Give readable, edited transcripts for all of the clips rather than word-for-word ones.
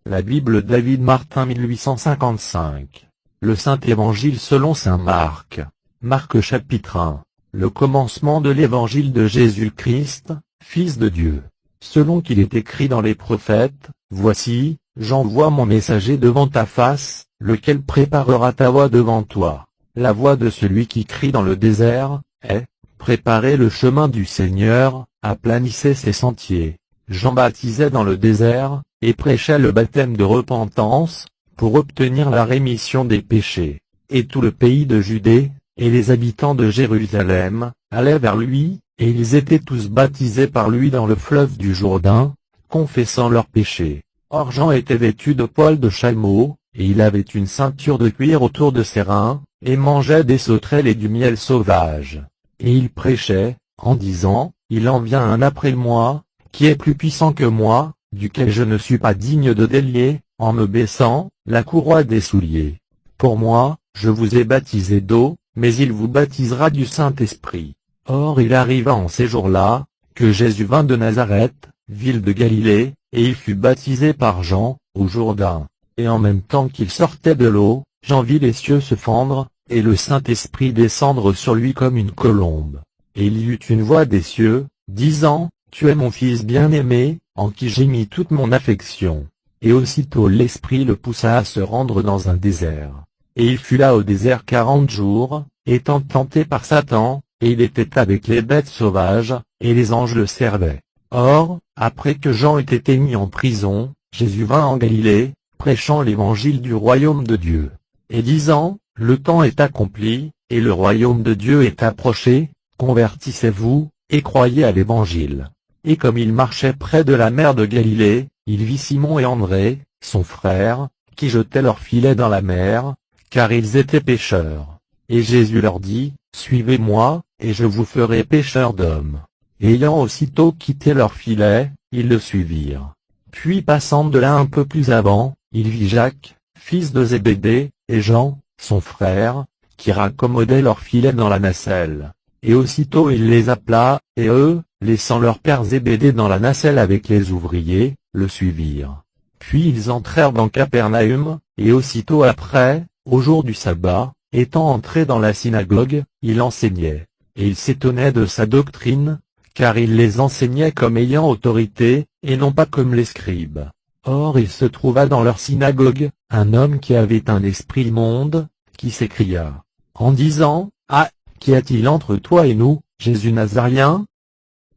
La Bible David Martin 1855. Le Saint-Évangile selon saint Marc. Marc chapitre 1. Le commencement de l'Évangile de Jésus-Christ, Fils de Dieu. Selon qu'il est écrit dans les prophètes, voici, j'envoie mon messager devant ta face, lequel préparera ta voie devant toi. La voix de celui qui crie dans le désert, est, préparez le chemin du Seigneur, aplanissez ses sentiers. Jean baptisait dans le désert, et prêchait le baptême de repentance, pour obtenir la rémission des péchés. Et tout le pays de Judée, et les habitants de Jérusalem, allaient vers lui, et ils étaient tous baptisés par lui dans le fleuve du Jourdain, confessant leurs péchés. Or Jean était vêtu de poils de chameau, et il avait une ceinture de cuir autour de ses reins, et mangeait des sauterelles et du miel sauvage. Et il prêchait, en disant, il en vient un après moi, qui est plus puissant que moi, duquel je ne suis pas digne de délier, en me baissant, la courroie des souliers. Pour moi, je vous ai baptisé d'eau, mais il vous baptisera du Saint-Esprit. Or il arriva en ces jours-là, que Jésus vint de Nazareth, ville de Galilée, et il fut baptisé par Jean, au Jourdain. Et en même temps qu'il sortait de l'eau, Jean vit les cieux se fendre, et le Saint-Esprit descendre sur lui comme une colombe. Et il y eut une voix des cieux, disant, tu es mon Fils bien-aimé, en qui j'ai mis toute mon affection. Et aussitôt l'Esprit le poussa à se rendre dans un désert. Et il fut là au désert 40 jours, étant tenté par Satan, et il était avec les bêtes sauvages, et les anges le servaient. Or, après que Jean ait été mis en prison, Jésus vint en Galilée, prêchant l'évangile du royaume de Dieu. Et disant, le temps est accompli, et le royaume de Dieu est approché, convertissez-vous, et croyez à l'évangile. Et comme il marchait près de la mer de Galilée, il vit Simon et André, son frère, qui jetaient leurs filets dans la mer, car ils étaient pêcheurs. Et Jésus leur dit, suivez-moi, et je vous ferai pêcheurs d'hommes. Ayant aussitôt quitté leurs filets, ils le suivirent. Puis passant de là un peu plus avant, il vit Jacques, fils de Zébédée, et Jean, son frère, qui raccommodaient leurs filets dans la nacelle. Et aussitôt il les appela, et eux, laissant leur père Zébédée dans la nacelle avec les ouvriers, le suivirent. Puis ils entrèrent dans Capernaüm, et aussitôt après, au jour du sabbat, étant entré dans la synagogue, il enseignait. Et ils s'étonnaient de sa doctrine, car il les enseignait comme ayant autorité, et non pas comme les scribes. Or il se trouva dans leur synagogue, un homme qui avait un esprit immonde, qui s'écria, en disant, ah, qu'y a-t-il entre toi et nous, Jésus Nazaréen?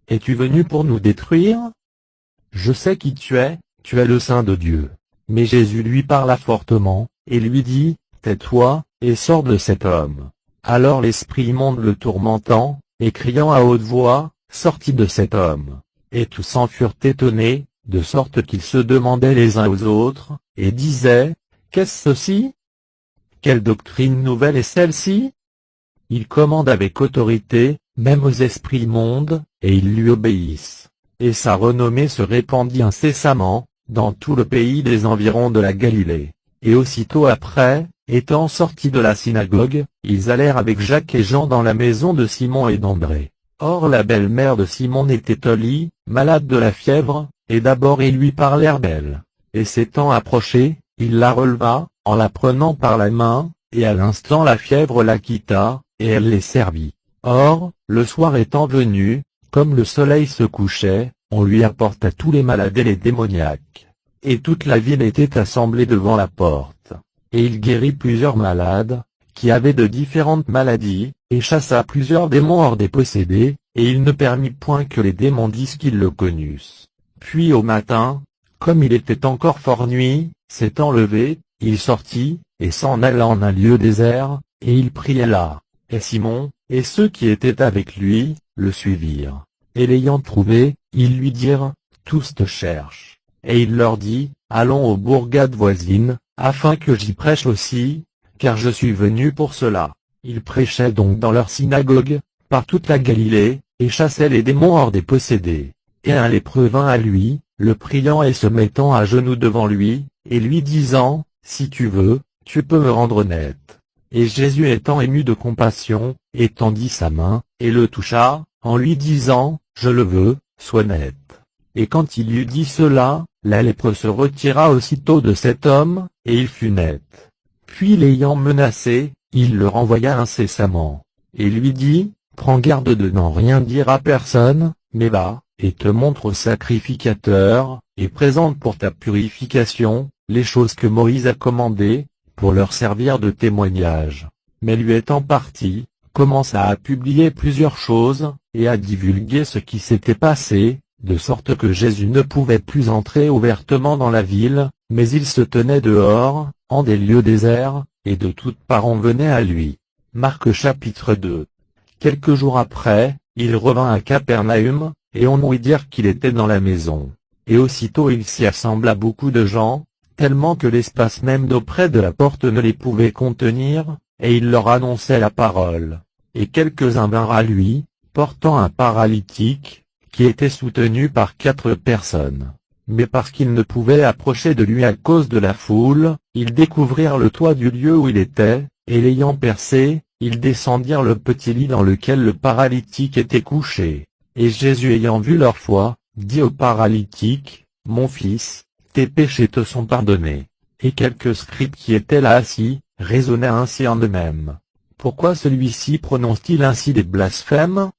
Es-tu venu pour nous détruire? Je sais qui tu es le Saint de Dieu. Mais Jésus lui parla fortement, et lui dit, tais-toi, et sors de cet homme. Alors l'esprit immonde le tourmentant, et criant à haute voix, sortit de cet homme. Et tous en furent étonnés, de sorte qu'ils se demandaient les uns aux autres, et disaient, qu'est-ce ceci? Quelle doctrine nouvelle est celle-ci? Il commande avec autorité, même aux esprits immondes, et ils lui obéissent. Et sa renommée se répandit incessamment, dans tout le pays des environs de la Galilée. Et aussitôt après, étant sortis de la synagogue, ils allèrent avec Jacques et Jean dans la maison de Simon et d'André. Or la belle-mère de Simon était au lit, malade de la fièvre, et d'abord ils lui parlèrent d'elle. Et s'étant approché, il la releva, en la prenant par la main, et à l'instant la fièvre la quitta, et elle les servit. Or, le soir étant venu, comme le soleil se couchait, on lui apporta tous les malades et les démoniaques. Et toute la ville était assemblée devant la porte. Et il guérit plusieurs malades, qui avaient de différentes maladies, et chassa plusieurs démons hors des possédés, et il ne permit point que les démons disent qu'ils le connussent. Puis au matin, comme il était encore fort nuit, s'étant levé, il sortit, et s'en alla en un lieu désert, et il priait là. Et Simon, et ceux qui étaient avec lui, le suivirent. Et l'ayant trouvé, ils lui dirent, tous te cherchent. Et il leur dit, allons aux bourgades voisines, afin que j'y prêche aussi, car je suis venu pour cela. Il prêchait donc dans leur synagogue, par toute la Galilée, et chassait les démons hors des possédés. Et un lépreux vint à lui, le priant et se mettant à genoux devant lui, et lui disant, si tu veux, tu peux me rendre net. Et Jésus étant ému de compassion, étendit sa main, et le toucha, en lui disant, je le veux, sois net. Et quand il eut dit cela, la lèpre se retira aussitôt de cet homme, et il fut net. Puis l'ayant menacé, il le renvoya incessamment. Et lui dit, prends garde de n'en rien dire à personne, mais va, et te montre au sacrificateur, et présente pour ta purification, les choses que Moïse a commandées, pour leur servir de témoignage. Mais lui étant parti, commença à publier plusieurs choses, et à divulguer ce qui s'était passé, de sorte que Jésus ne pouvait plus entrer ouvertement dans la ville, mais il se tenait dehors, en des lieux déserts, et de toutes parts on venait à lui. Marc chapitre 2. Quelques jours après, il revint à Capernaum, et on ouït dire qu'il était dans la maison. Et aussitôt il s'y assembla beaucoup de gens, tellement que l'espace même d'auprès de la porte ne les pouvait contenir, et il leur annonçait la parole. Et quelques-uns vinrent à lui, portant un paralytique, qui était soutenu par 4 personnes. Mais parce qu'ils ne pouvaient approcher de lui à cause de la foule, ils découvrirent le toit du lieu où il était, et l'ayant percé, ils descendirent le petit lit dans lequel le paralytique était couché. Et Jésus ayant vu leur foi, dit au paralytique, « Mon fils, tes péchés te sont pardonnés. » Et quelques scribes qui étaient là assis, raisonnaient ainsi en eux-mêmes. Pourquoi celui-ci prononce-t-il ainsi des blasphèmes?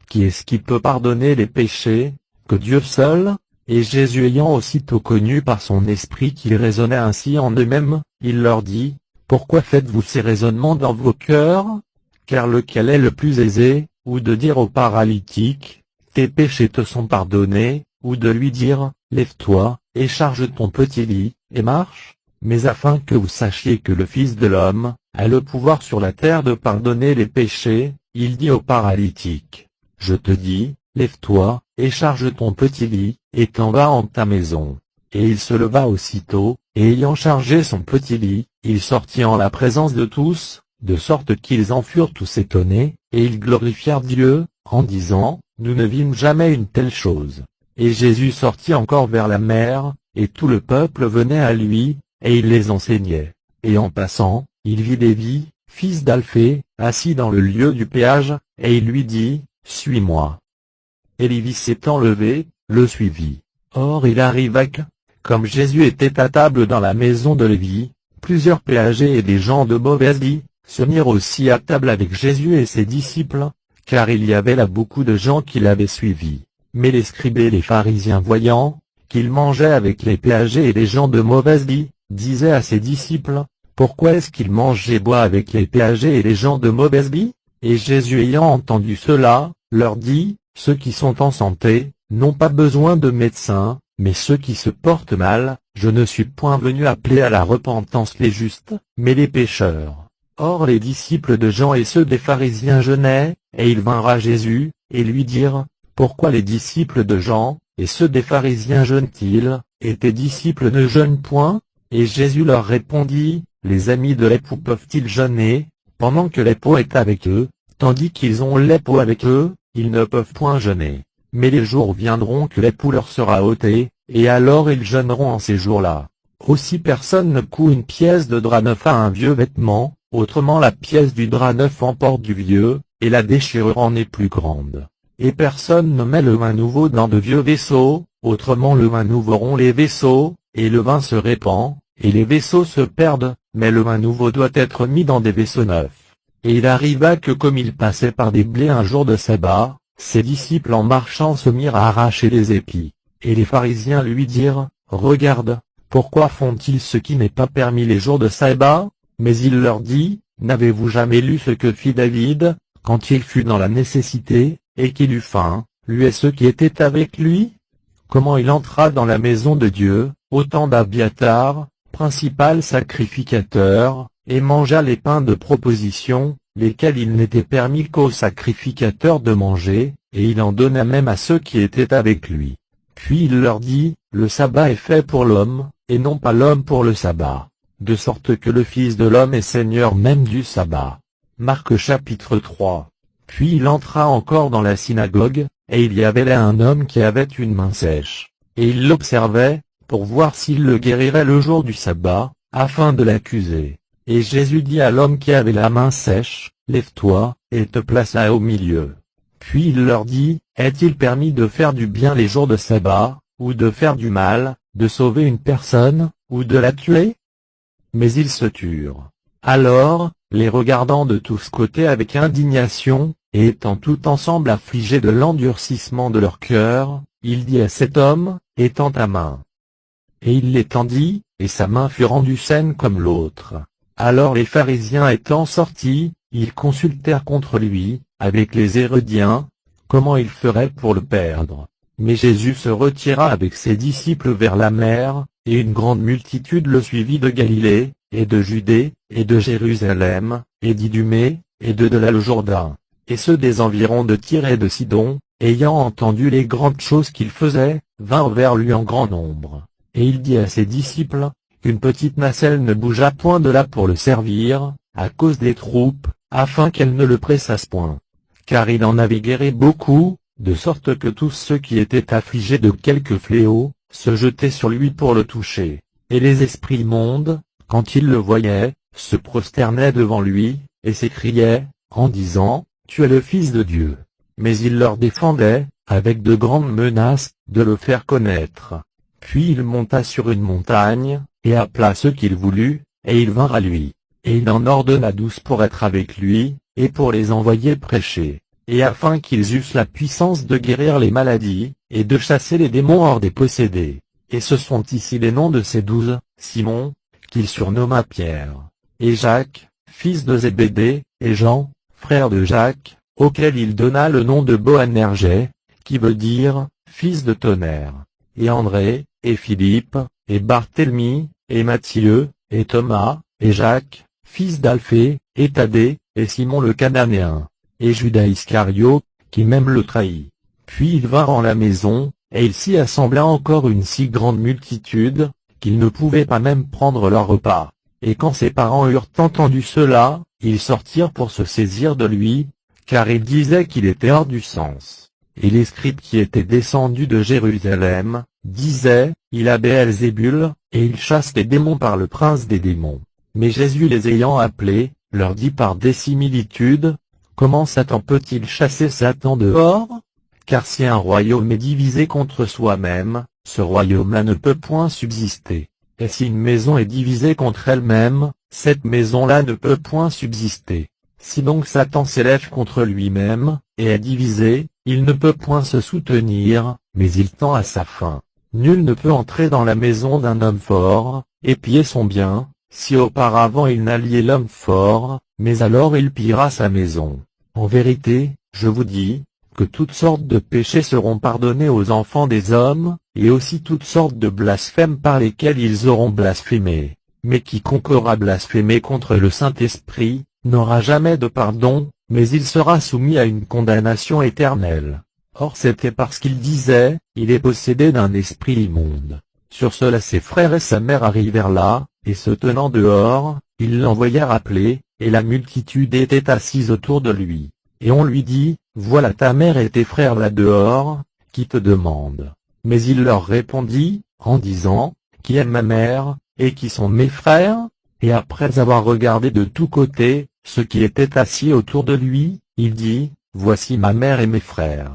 Qui est-ce qui peut pardonner les péchés, que Dieu seul? Et Jésus ayant aussitôt connu par son esprit qu'ils raisonnaient ainsi en eux-mêmes, il leur dit, « Pourquoi faites-vous ces raisonnements dans vos cœurs? Car lequel est le plus aisé, ou de dire au paralytique, tes péchés te sont pardonnés, ou de lui dire, lève-toi, et charge ton petit lit, et marche? Mais afin que vous sachiez que le Fils de l'homme a le pouvoir sur la terre de pardonner les péchés, il dit au paralytique, je te dis, lève-toi, et charge ton petit lit, et t'en vas en ta maison. Et il se leva aussitôt, et ayant chargé son petit lit, il sortit en la présence de tous, de sorte qu'ils en furent tous étonnés, et ils glorifièrent Dieu, en disant, nous ne vîmes jamais une telle chose. Et Jésus sortit encore vers la mer, et tout le peuple venait à lui, et il les enseignait. Et en passant, il vit Lévi, fils d'Alphée, assis dans le lieu du péage, et il lui dit, suis-moi. Et Lévi s'étant levé, le suivit. Or il arriva que, comme Jésus était à table dans la maison de Lévi, plusieurs péagers et des gens de mauvaise vie, se mirent aussi à table avec Jésus et ses disciples, car il y avait là beaucoup de gens qui l'avaient suivi. Mais les scribes et les pharisiens voyant, qu'il mangeait avec les péagers et les gens de mauvaise vie, disaient à ses disciples, pourquoi est-ce qu'il mange et boit avec les péagers et les gens de mauvaise vie? Et Jésus ayant entendu cela, leur dit, ceux qui sont en santé, n'ont pas besoin de médecins, mais ceux qui se portent mal, je ne suis point venu appeler à la repentance les justes, mais les pécheurs. Or les disciples de Jean et ceux des pharisiens jeûnaient, et ils vinrent à Jésus, et lui dirent, pourquoi les disciples de Jean, et ceux des pharisiens jeûnent-ils, et tes disciples ne jeûnent point? Et Jésus leur répondit, les amis de l'époux peuvent-ils jeûner, pendant que l'époux est avec eux, tandis qu'ils ont l'époux avec eux, ils ne peuvent point jeûner. Mais les jours viendront que l'époux leur sera ôté, et alors ils jeûneront en ces jours-là. Aussi personne ne coud une pièce de drap neuf à un vieux vêtement, autrement la pièce du drap neuf emporte du vieux, et la déchirure en est plus grande. Et personne ne met le vin nouveau dans de vieux vaisseaux, autrement le vin nouveau rompt les vaisseaux, et le vin se répand, et les vaisseaux se perdent, mais le vin nouveau doit être mis dans des vaisseaux neufs. Et il arriva que comme il passait par des blés un jour de sabbat, ses disciples en marchant se mirent à arracher les épis. Et les pharisiens lui dirent, regarde, pourquoi font-ils ce qui n'est pas permis les jours de sabbat? Mais il leur dit, n'avez-vous jamais lu ce que fit David, quand il fut dans la nécessité, et qu'il eut faim, lui et ceux qui étaient avec lui? Comment il entra dans la maison de Dieu, au temps d'Abiatar, principal sacrificateur, et mangea les pains de proposition, lesquels il n'était permis qu'aux sacrificateurs de manger, et il en donna même à ceux qui étaient avec lui. Puis il leur dit, le sabbat est fait pour l'homme, et non pas l'homme pour le sabbat, de sorte que le Fils de l'homme est Seigneur même du sabbat. Marc chapitre 3. Puis il entra encore dans la synagogue, et il y avait là un homme qui avait une main sèche. Et il l'observait, pour voir s'il le guérirait le jour du sabbat, afin de l'accuser. Et Jésus dit à l'homme qui avait la main sèche, lève-toi, et te place là au milieu. Puis il leur dit, est-il permis de faire du bien les jours de sabbat, ou de faire du mal, de sauver une personne, ou de la tuer? Mais ils se turent. Alors, les regardant de tous côtés avec indignation, et étant tout ensemble affligés de l'endurcissement de leur cœur, il dit à cet homme, étends ta main. Et il l'étendit, et sa main fut rendue saine comme l'autre. Alors les pharisiens étant sortis, ils consultèrent contre lui, avec les Hérodiens, comment ils feraient pour le perdre. Mais Jésus se retira avec ses disciples vers la mer, et une grande multitude le suivit de Galilée, et de Judée, et de Jérusalem, et d'Idumée, et de là le Jourdain. Et ceux des environs de Tyr et de Sidon, ayant entendu les grandes choses qu'il faisait, vinrent vers lui en grand nombre. Et il dit à ses disciples, qu'une petite nacelle ne bougea point de là pour le servir, à cause des troupes, afin qu'elle ne le pressasse point. Car il en avait guéri beaucoup, de sorte que tous ceux qui étaient affligés de quelque fléau, se jetaient sur lui pour le toucher. Et les esprits immondes, quand ils le voyaient, se prosternaient devant lui, et s'écriaient, en disant, tu es le Fils de Dieu. Mais il leur défendait, avec de grandes menaces, de le faire connaître. Puis il monta sur une montagne, et appela ceux qu'il voulut, et ils vinrent à lui. Et il en ordonna 12 pour être avec lui, et pour les envoyer prêcher, et afin qu'ils eussent la puissance de guérir les maladies, et de chasser les démons hors des possédés. Et ce sont ici les noms de ces 12, Simon, qu'il surnomma Pierre, et Jacques, fils de Zébédée, et Jean, frère de Jacques, auquel il donna le nom de Boanergès, qui veut dire, fils de tonnerre, et André, et Philippe, et Barthélemy, et Matthieu, et Thomas, et Jacques, fils d'Alphée, et Thaddée, et Simon le Cananéen, et Judas Iscariote, qui même le trahit. Puis ils vinrent en la maison, et il s'y assembla encore une si grande multitude, qu'ils ne pouvaient pas même prendre leur repas. Et quand ses parents eurent entendu cela, ils sortirent pour se saisir de lui, car ils disaient qu'il était hors du sens. Et les scribes qui étaient descendus de Jérusalem, disaient, il a Béelzébul, et il chasse les démons par le prince des démons. Mais Jésus les ayant appelés, leur dit par des similitudes, comment Satan peut-il chasser Satan dehors? Car si un royaume est divisé contre soi-même, ce royaume-là ne peut point subsister. Et si une maison est divisée contre elle-même, cette maison-là ne peut point subsister. Si donc Satan s'élève contre lui-même, et est divisé, il ne peut point se soutenir, mais il tend à sa fin. Nul ne peut entrer dans la maison d'un homme fort, et piller son bien, si auparavant il n'a lié l'homme fort, mais alors il pillera sa maison. En vérité, je vous dis, que toutes sortes de péchés seront pardonnés aux enfants des hommes, et aussi toutes sortes de blasphèmes par lesquels ils auront blasphémé. Mais quiconque aura blasphémé contre le Saint-Esprit, n'aura jamais de pardon, mais il sera soumis à une condamnation éternelle. Or c'était parce qu'il disait, il est possédé d'un esprit immonde. Sur cela ses frères et sa mère arrivèrent là, et se tenant dehors, ils l'envoyèrent appeler, et la multitude était assise autour de lui. Et on lui dit, voilà ta mère et tes frères là dehors, qui te demandent. Mais il leur répondit, en disant, qui est ma mère, et qui sont mes frères? Et après avoir regardé de tous côtés, ceux qui étaient assis autour de lui, il dit, voici ma mère et mes frères.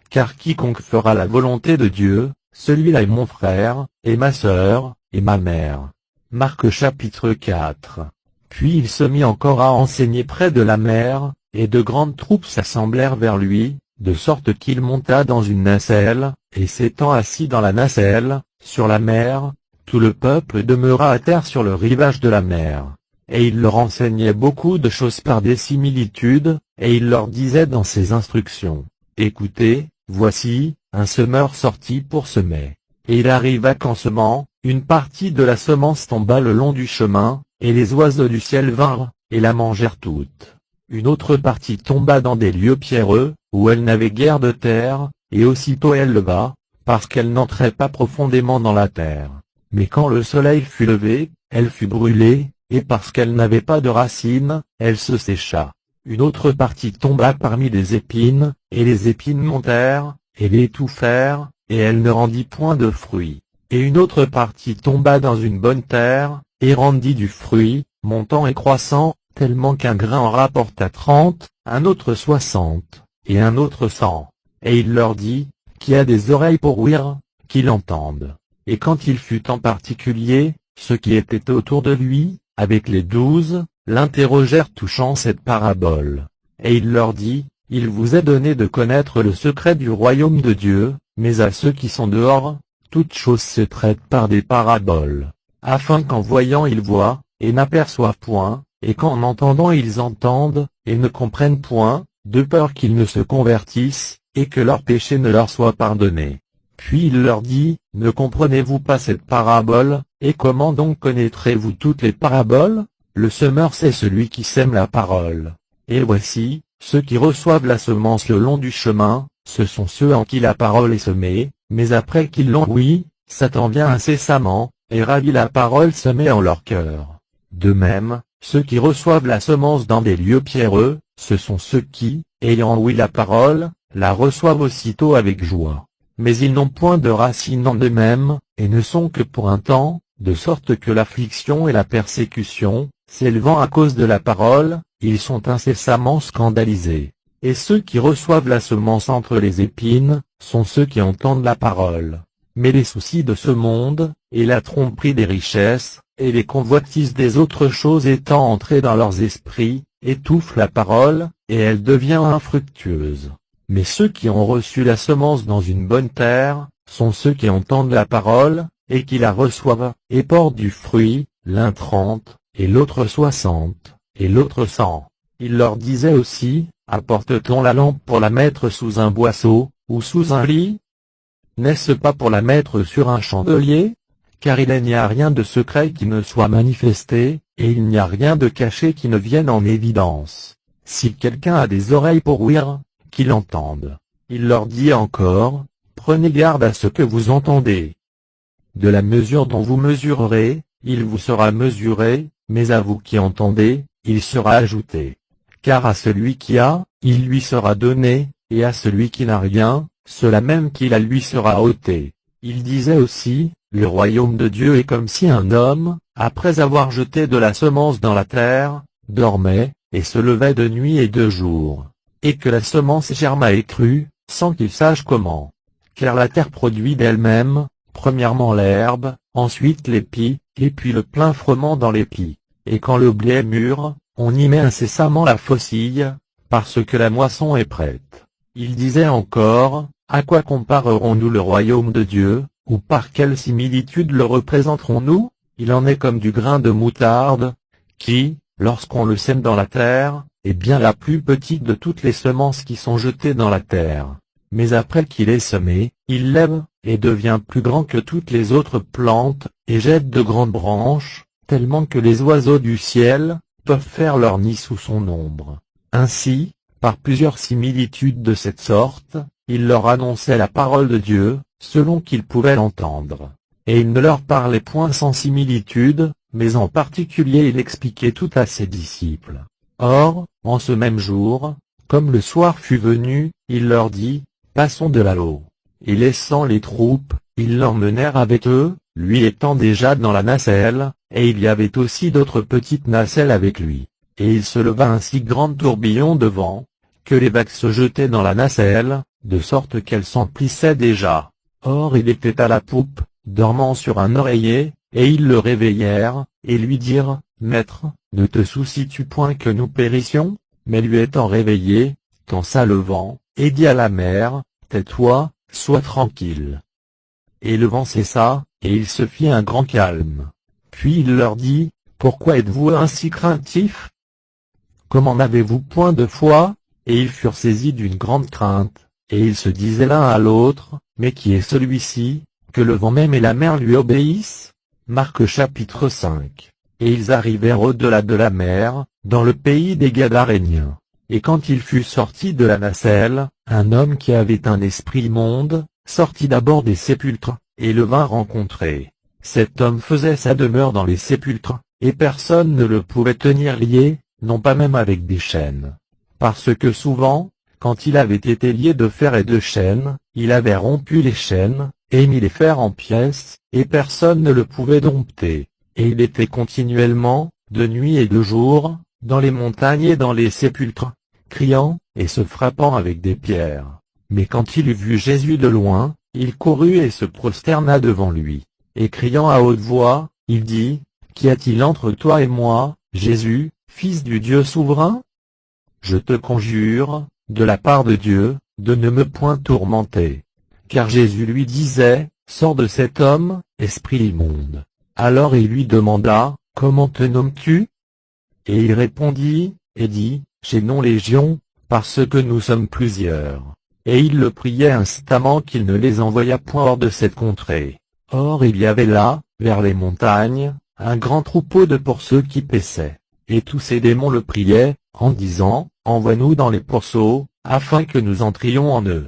Car quiconque fera la volonté de Dieu, celui-là est mon frère, et ma sœur, et ma mère. Marc chapitre 4. Puis il se mit encore à enseigner près de la mer, et de grandes troupes s'assemblèrent vers lui, de sorte qu'il monta dans une nacelle, et s'étant assis dans la nacelle, sur la mer, tout le peuple demeura à terre sur le rivage de la mer. Et il leur enseignait beaucoup de choses par des similitudes, et il leur disait dans ses instructions, écoutez, voici, un semeur sortit pour semer. Et il arriva qu'en semant, une partie de la semence tomba le long du chemin, et les oiseaux du ciel vinrent, et la mangèrent toute. Une autre partie tomba dans des lieux pierreux, où elle n'avait guère de terre, et aussitôt elle leva, parce qu'elle n'entrait pas profondément dans la terre. Mais quand le soleil fut levé, elle fut brûlée, et parce qu'elle n'avait pas de racines, elle se sécha. Une autre partie tomba parmi les épines, et les épines montèrent, et l'étouffèrent, et elle ne rendit point de fruit. Et une autre partie tomba dans une bonne terre, et rendit du fruit, montant et croissant, tellement qu'un grain en rapporta 30, un autre 60, et un autre 100. Et il leur dit, qui a des oreilles pour ouïr, qu'il entende. Et quand il fut en particulier, ceux qui étaient autour de lui, avec les 12, l'interrogèrent touchant cette parabole. Et il leur dit, il vous est donné de connaître le secret du royaume de Dieu, mais à ceux qui sont dehors, toute chose se traite par des paraboles, afin qu'en voyant ils voient, et n'aperçoivent point, et qu'en entendant ils entendent, et ne comprennent point, de peur qu'ils ne se convertissent, et que leurs péchés ne leur soient pardonnés. Puis il leur dit, ne comprenez-vous pas cette parabole, et comment donc connaîtrez-vous toutes les paraboles? Le semeur c'est celui qui sème la parole. Et voici, ceux qui reçoivent la semence le long du chemin, ce sont ceux en qui la parole est semée, mais après qu'ils l'ont ouïe, Satan vient incessamment, et ravit la parole semée en leur cœur. De même, ceux qui reçoivent la semence dans des lieux pierreux, ce sont ceux qui, ayant ouï la parole, la reçoivent aussitôt avec joie. Mais ils n'ont point de racine en eux-mêmes, et ne sont que pour un temps, de sorte que l'affliction et la persécution, s'élevant à cause de la parole, ils sont incessamment scandalisés. Et ceux qui reçoivent la semence entre les épines, sont ceux qui entendent la parole. Mais les soucis de ce monde, et la tromperie des richesses, et les convoitises des autres choses étant entrées dans leurs esprits, étouffent la parole, et elle devient infructueuse. Mais ceux qui ont reçu la semence dans une bonne terre, sont ceux qui entendent la parole, et qui la reçoivent, et portent du fruit, l'un 30, et l'autre 60, et l'autre 100. Il leur disait aussi, apporte-t-on la lampe pour la mettre sous un boisseau, ou sous un lit? N'est-ce pas pour la mettre sur un chandelier? Car il n'y a rien de secret qui ne soit manifesté, et il n'y a rien de caché qui ne vienne en évidence. Si quelqu'un a des oreilles pour ouïr, qu'il entende. Il leur dit encore, prenez garde à ce que vous entendez. De la mesure dont vous mesurerez, il vous sera mesuré, mais à vous qui entendez, il sera ajouté. Car à celui qui a, il lui sera donné, et à celui qui n'a rien, cela même qu'il a lui sera ôté. Il disait aussi, le royaume de Dieu est comme si un homme, après avoir jeté de la semence dans la terre, dormait, et se levait de nuit et de jour. Et que la semence germa et crut, sans qu'il sache comment. Car la terre produit d'elle-même, premièrement l'herbe, ensuite l'épi, et puis le plein froment dans l'épi. Et quand le blé est mûr, on y met incessamment la faucille, parce que la moisson est prête. Il disait encore, à quoi comparerons-nous le royaume de Dieu, ou par quelle similitude le représenterons-nous? Il en est comme du grain de moutarde, qui, lorsqu'on le sème dans la terre, est bien la plus petite de toutes les semences qui sont jetées dans la terre. Mais après qu'il est semé, il lève, et devient plus grand que toutes les autres plantes, et jette de grandes branches, tellement que les oiseaux du ciel, peuvent faire leur nid sous son ombre. Ainsi, par plusieurs similitudes de cette sorte, il leur annonçait la parole de Dieu, selon qu'ils pouvaient l'entendre. Et il ne leur parlait point sans similitude, mais en particulier il expliquait tout à ses disciples. Or, en ce même jour, comme le soir fut venu, il leur dit, passons de là haut. Et laissant les troupes, ils l'emmenèrent avec eux, lui étant déjà dans la nacelle, et il y avait aussi d'autres petites nacelles avec lui. Et il se leva un si grand tourbillon de vent, que les vagues se jetaient dans la nacelle, de sorte qu'elle s'emplissait déjà. Or il était à la poupe, dormant sur un oreiller, et ils le réveillèrent, et lui dirent, Maître, ne te soucies-tu point que nous périssions? Mais lui étant réveillé, tensa le vent, et dit à la mer, Tais-toi, sois tranquille. Et le vent cessa, et il se fit un grand calme. Puis il leur dit, Pourquoi êtes-vous ainsi craintifs? Comment n'avez-vous point de foi? Et ils furent saisis d'une grande crainte, et ils se disaient l'un à l'autre, Mais qui est celui-ci, que le vent même et la mer lui obéissent? Marc chapitre 5. Et ils arrivèrent au-delà de la mer, dans le pays des Gadaréniens. Et quand il fut sorti de la nacelle, un homme qui avait un esprit immonde, sortit d'abord des sépulcres, et le vint rencontrer. Cet homme faisait sa demeure dans les sépulcres, et personne ne le pouvait tenir lié, non pas même avec des chaînes. Parce que souvent, quand il avait été lié de fer et de chaînes, il avait rompu les chaînes, et mis les fers en pièces, et personne ne le pouvait dompter. Et il était continuellement, de nuit et de jour, dans les montagnes et dans les sépulcres, criant, et se frappant avec des pierres. Mais quand il eut vu Jésus de loin, il courut et se prosterna devant lui. Et criant à haute voix, il dit, « Qu'y a-t-il entre toi et moi, Jésus, Fils du Dieu souverain? Je te conjure, de la part de Dieu, de ne me point tourmenter. » Car Jésus lui disait, « Sors de cet homme, esprit immonde. » Alors il lui demanda, « Comment te nommes-tu » Et il répondit, et dit, « J'ai nom Légion, parce que nous sommes plusieurs. » Et il le priait instamment qu'il ne les envoyât point hors de cette contrée. Or il y avait là, vers les montagnes, un grand troupeau de pourceaux qui paissaient. Et tous ces démons le priaient, en disant, « Envoie-nous dans les pourceaux, afin que nous entrions en eux. »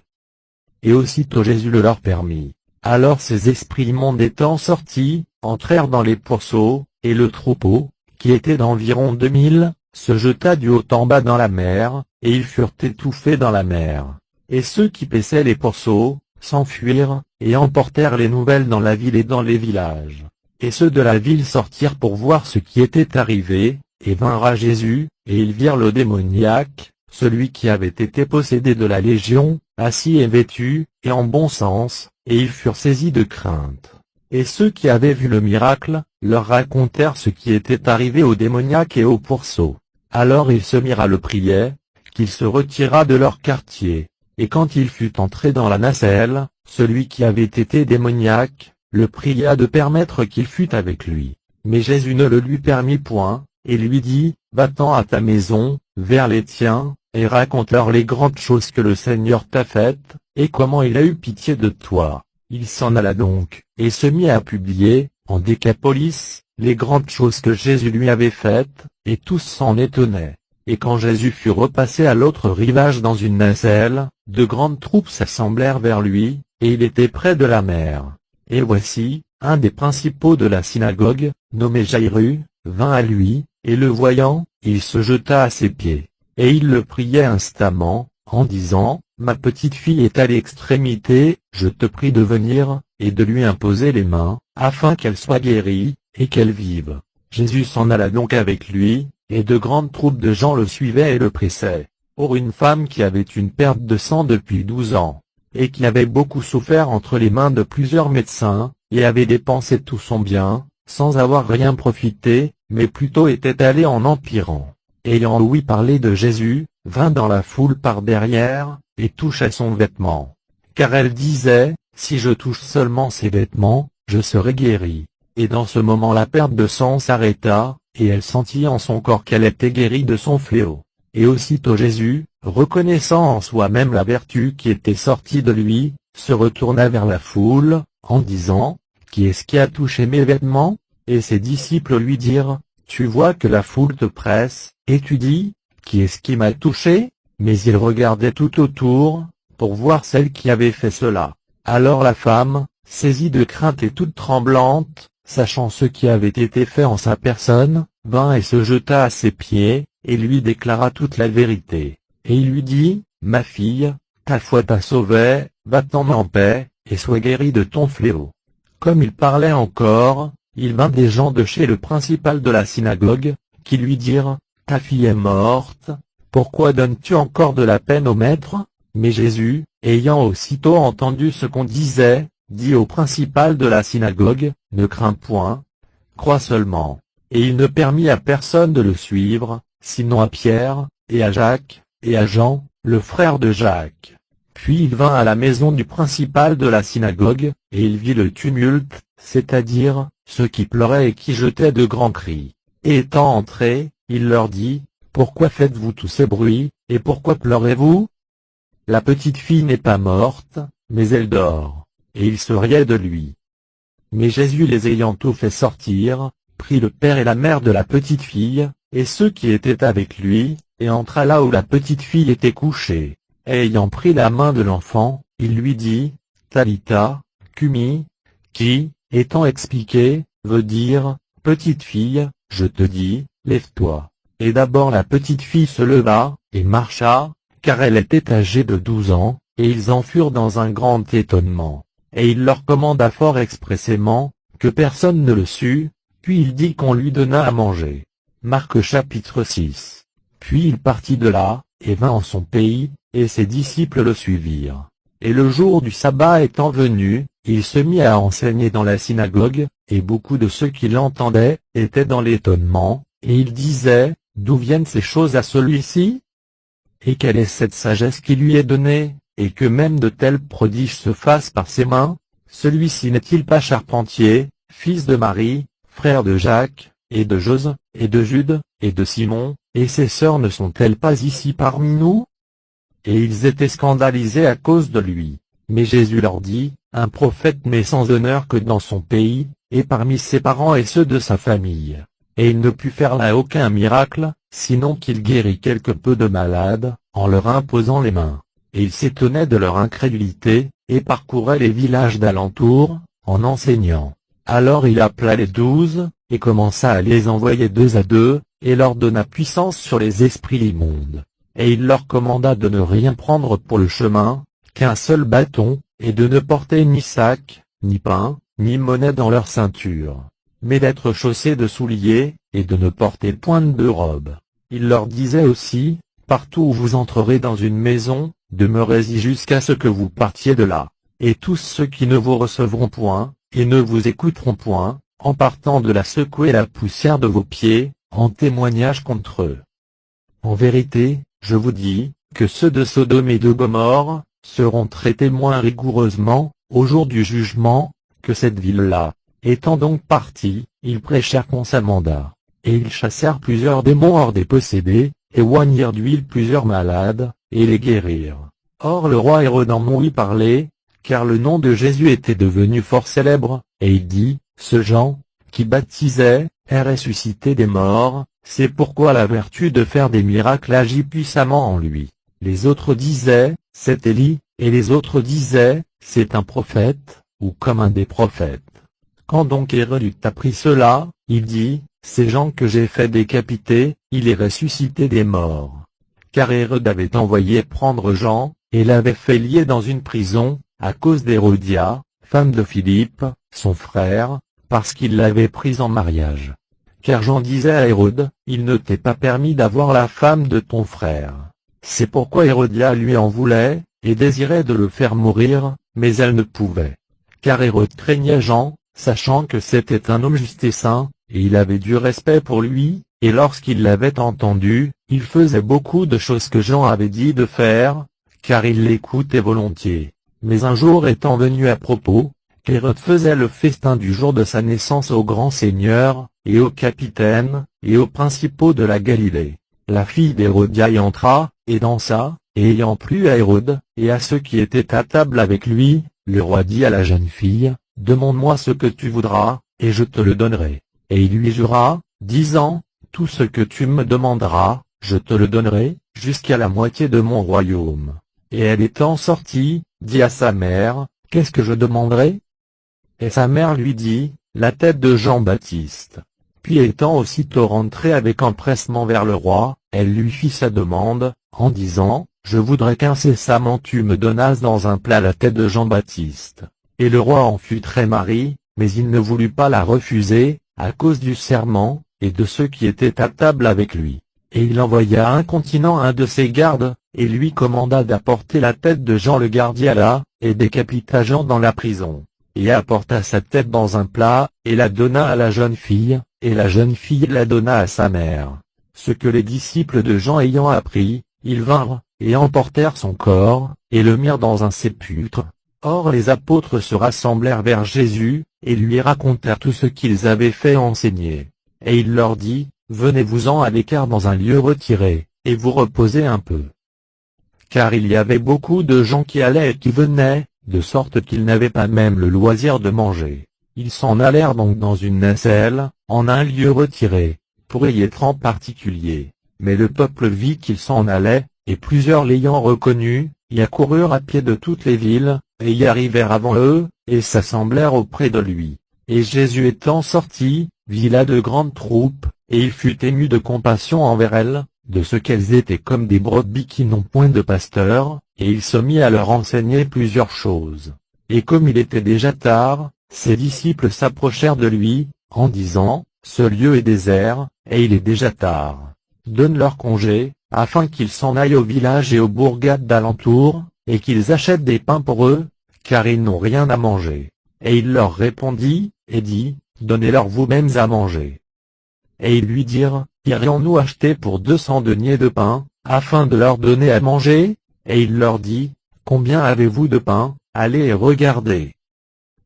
Et aussitôt Jésus le leur permit. Alors ces esprits immondes étant sortis, entrèrent dans les pourceaux, et le troupeau, qui était d'environ 2000, se jeta du haut en bas dans la mer, et ils furent étouffés dans la mer. Et ceux qui paissaient les pourceaux, s'enfuirent, et emportèrent les nouvelles dans la ville et dans les villages. Et ceux de la ville sortirent pour voir ce qui était arrivé, et vinrent à Jésus, et ils virent le démoniaque, celui qui avait été possédé de la Légion, assis et vêtu, et en bon sens, et ils furent saisis de crainte. Et ceux qui avaient vu le miracle, leur racontèrent ce qui était arrivé au démoniaque et au pourceau. Alors ils se mirent à le prier, qu'il se retirât de leur quartier. Et quand il fut entré dans la nacelle, celui qui avait été démoniaque, le pria de permettre qu'il fût avec lui. Mais Jésus ne le lui permit point, et lui dit, « Va-t'en à ta maison, vers les tiens, et raconte-leur les grandes choses que le Seigneur t'a faites, et comment il a eu pitié de toi. » Il s'en alla donc, et se mit à publier, en Décapolis, les grandes choses que Jésus lui avait faites, et tous s'en étonnaient. Et quand Jésus fut repassé à l'autre rivage dans une nacelle, de grandes troupes s'assemblèrent vers lui, et il était près de la mer. Et voici, un des principaux de la synagogue, nommé Jairus, vint à lui, et le voyant, il se jeta à ses pieds. Et il le priait instamment, en disant, « Ma petite fille est à l'extrémité, je te prie de venir, et de lui imposer les mains, afin qu'elle soit guérie, et qu'elle vive. » Jésus s'en alla donc avec lui, et de grandes troupes de gens le suivaient et le pressaient. Or une femme qui avait une perte de sang depuis 12 ans, et qui avait beaucoup souffert entre les mains de plusieurs médecins, et avait dépensé tout son bien, sans avoir rien profité, mais plutôt était allée en empirant. Ayant ouï parler de Jésus, vint dans la foule par derrière, et toucha son vêtement. Car elle disait, « Si je touche seulement ses vêtements, je serai guérie. » Et dans ce moment la perte de sang s'arrêta, et elle sentit en son corps qu'elle était guérie de son fléau. Et aussitôt Jésus, reconnaissant en soi-même la vertu qui était sortie de lui, se retourna vers la foule, en disant, « Qui est-ce qui a touché mes vêtements ?» Et ses disciples lui dirent, « Tu vois que la foule te presse, et tu dis, « Qui est-ce qui m'a touché ?» Mais il regardait tout autour, pour voir celle qui avait fait cela. Alors la femme, saisie de crainte et toute tremblante, sachant ce qui avait été fait en sa personne, vint et se jeta à ses pieds, et lui déclara toute la vérité. Et il lui dit, « Ma fille, ta foi t'a sauvée, va-t'en en paix, et sois guérie de ton fléau. » Comme il parlait encore, il vint des gens de chez le principal de la synagogue, qui lui dirent, « Ta fille est morte, pourquoi donnes-tu encore de la peine au maître ?» Mais Jésus, ayant aussitôt entendu ce qu'on disait, dit au principal de la synagogue, « Ne crains point, crois seulement. » Et il ne permit à personne de le suivre, sinon à Pierre, et à Jacques, et à Jean, le frère de Jacques. Puis il vint à la maison du principal de la synagogue, et il vit le tumulte, c'est-à-dire, ceux qui pleuraient et qui jetaient de grands cris. Et étant entré, il leur dit, « Pourquoi faites-vous tous ces bruits, et pourquoi pleurez-vous? La petite fille n'est pas morte, mais elle dort. » Et ils se riaient de lui. Mais Jésus les ayant tous fait sortir, prit le père et la mère de la petite fille, et ceux qui étaient avec lui, et entra là où la petite fille était couchée. Et ayant pris la main de l'enfant, il lui dit, « Talitha, cumi » qui, étant expliqué, veut dire, « Petite fille, je te dis, lève-toi. » Et d'abord la petite fille se leva, et marcha, car elle était âgée de 12 ans, et ils en furent dans un grand étonnement. Et il leur commanda fort expressément, que personne ne le sût, puis il dit qu'on lui donna à manger. Marc chapitre 6. Puis il partit de là, et vint en son pays, et ses disciples le suivirent. Et le jour du sabbat étant venu, il se mit à enseigner dans la synagogue, et beaucoup de ceux qui l'entendaient, étaient dans l'étonnement, et ils disaient, « D'où viennent ces choses à celui-ci? Et quelle est cette sagesse qui lui est donnée, et que même de tels prodiges se fassent par ses mains? Celui-ci n'est-il pas charpentier, fils de Marie, frère de Jacques, et de Jose, et de Jude, et de Simon, et ses sœurs ne sont-elles pas ici parmi nous? » Et ils étaient scandalisés à cause de lui. Mais Jésus leur dit, « Un prophète n'est sans honneur que dans son pays, et parmi ses parents et ceux de sa famille. » Et il ne put faire là aucun miracle, sinon qu'il guérit quelque peu de malades, en leur imposant les mains. Et il s'étonnait de leur incrédulité, et parcourait les villages d'alentour, en enseignant. Alors il appela les 12, et commença à les envoyer 2 à 2, et leur donna puissance sur les esprits immondes. Et il leur commanda de ne rien prendre pour le chemin, qu'un seul bâton, et de ne porter ni sac, ni pain, ni monnaie dans leur ceinture, mais d'être chaussés de souliers, et de ne porter point de robe. Il leur disait aussi, « Partout où vous entrerez dans une maison, demeurez-y jusqu'à ce que vous partiez de là. Et tous ceux qui ne vous recevront point, et ne vous écouteront point, en partant de là secouez la poussière de vos pieds, en témoignage contre eux. En vérité, je vous dis, que ceux de Sodome et de Gomorrhe, seront traités moins rigoureusement, au jour du jugement, que cette ville-là. » Étant donc partis, ils prêchèrent constamment, et ils chassèrent plusieurs démons hors des possédés, et oignirent d'huile plusieurs malades, et les guérirent. Or le roi Hérode en ouït parler, car le nom de Jésus était devenu fort célèbre, et il dit, « Ce Jean, qui baptisait, est ressuscité des morts, c'est pourquoi la vertu de faire des miracles agit puissamment en lui. » Les autres disaient, « C'est Élie », et les autres disaient, « C'est un prophète, ou comme un des prophètes. » Quand donc Hérode eut appris cela, il dit, « C'est Jean que j'ai fait décapiter, il est ressuscité des morts. » Car Hérode avait envoyé prendre Jean, et l'avait fait lier dans une prison, à cause d'Hérodia, femme de Philippe, son frère, parce qu'il l'avait prise en mariage. Car Jean disait à Hérode, « Il ne t'est pas permis d'avoir la femme de ton frère. » C'est pourquoi Hérodia lui en voulait, et désirait de le faire mourir, mais elle ne pouvait. Car Hérode craignait Jean, sachant que c'était un homme juste et saint, et il avait du respect pour lui, et lorsqu'il l'avait entendu, il faisait beaucoup de choses que Jean avait dit de faire, car il l'écoutait volontiers. Mais un jour étant venu à propos, qu'Hérode faisait le festin du jour de sa naissance aux grands seigneurs, et aux capitaines, et aux principaux de la Galilée. La fille d'Hérodia y entra, et dansa, et ayant plu à Hérode, et à ceux qui étaient à table avec lui, le roi dit à la jeune fille, « Demande-moi ce que tu voudras, et je te le donnerai. » Et il lui jura, disant, « Tout ce que tu me demanderas, je te le donnerai, jusqu'à la moitié de mon royaume. » Et elle étant sortie, dit à sa mère, « Qu'est-ce que je demanderai ?» Et sa mère lui dit, « La tête de Jean-Baptiste. » Puis étant aussitôt rentrée avec empressement vers le roi, elle lui fit sa demande, en disant, « Je voudrais qu'incessamment tu me donnasses dans un plat la tête de Jean-Baptiste. » Et le roi en fut très marri, mais il ne voulut pas la refuser, à cause du serment, et de ceux qui étaient à table avec lui. Et il envoya incontinent un de ses gardes, et lui commanda d'apporter la tête de Jean le gardien là, et décapita Jean dans la prison. Et apporta sa tête dans un plat, et la donna à la jeune fille, et la jeune fille la donna à sa mère. Ce que les disciples de Jean ayant appris, ils vinrent, et emportèrent son corps, et le mirent dans un sépulcre. Or les apôtres se rassemblèrent vers Jésus, et lui racontèrent tout ce qu'ils avaient fait enseigner. Et il leur dit, « Venez-vous-en à l'écart dans un lieu retiré, et vous reposez un peu. » Car il y avait beaucoup de gens qui allaient et qui venaient, de sorte qu'ils n'avaient pas même le loisir de manger. Ils s'en allèrent donc dans une nacelle, en un lieu retiré, pour y être en particulier. Mais le peuple vit qu'ils s'en allaient, et plusieurs l'ayant reconnu, y accoururent à pied de toutes les villes, et y arrivèrent avant eux, et s'assemblèrent auprès de lui. Et Jésus étant sorti, vit là de grandes troupes, et il fut ému de compassion envers elles, de ce qu'elles étaient comme des brebis qui n'ont point de pasteur, et il se mit à leur enseigner plusieurs choses. Et comme il était déjà tard, ses disciples s'approchèrent de lui, en disant, « Ce lieu est désert, et il est déjà tard. donne-leur congé, afin qu'ils s'en aillent au village et aux bourgades d'alentour, et qu'ils achètent des pains pour eux, car ils n'ont rien à manger. Et il leur répondit, et dit, donnez-leur vous-mêmes à manger. Et ils lui dirent, irions-nous acheter pour 200 deniers de pain, afin de leur donner à manger? Et il leur dit, combien avez-vous de pain? Allez et regardez.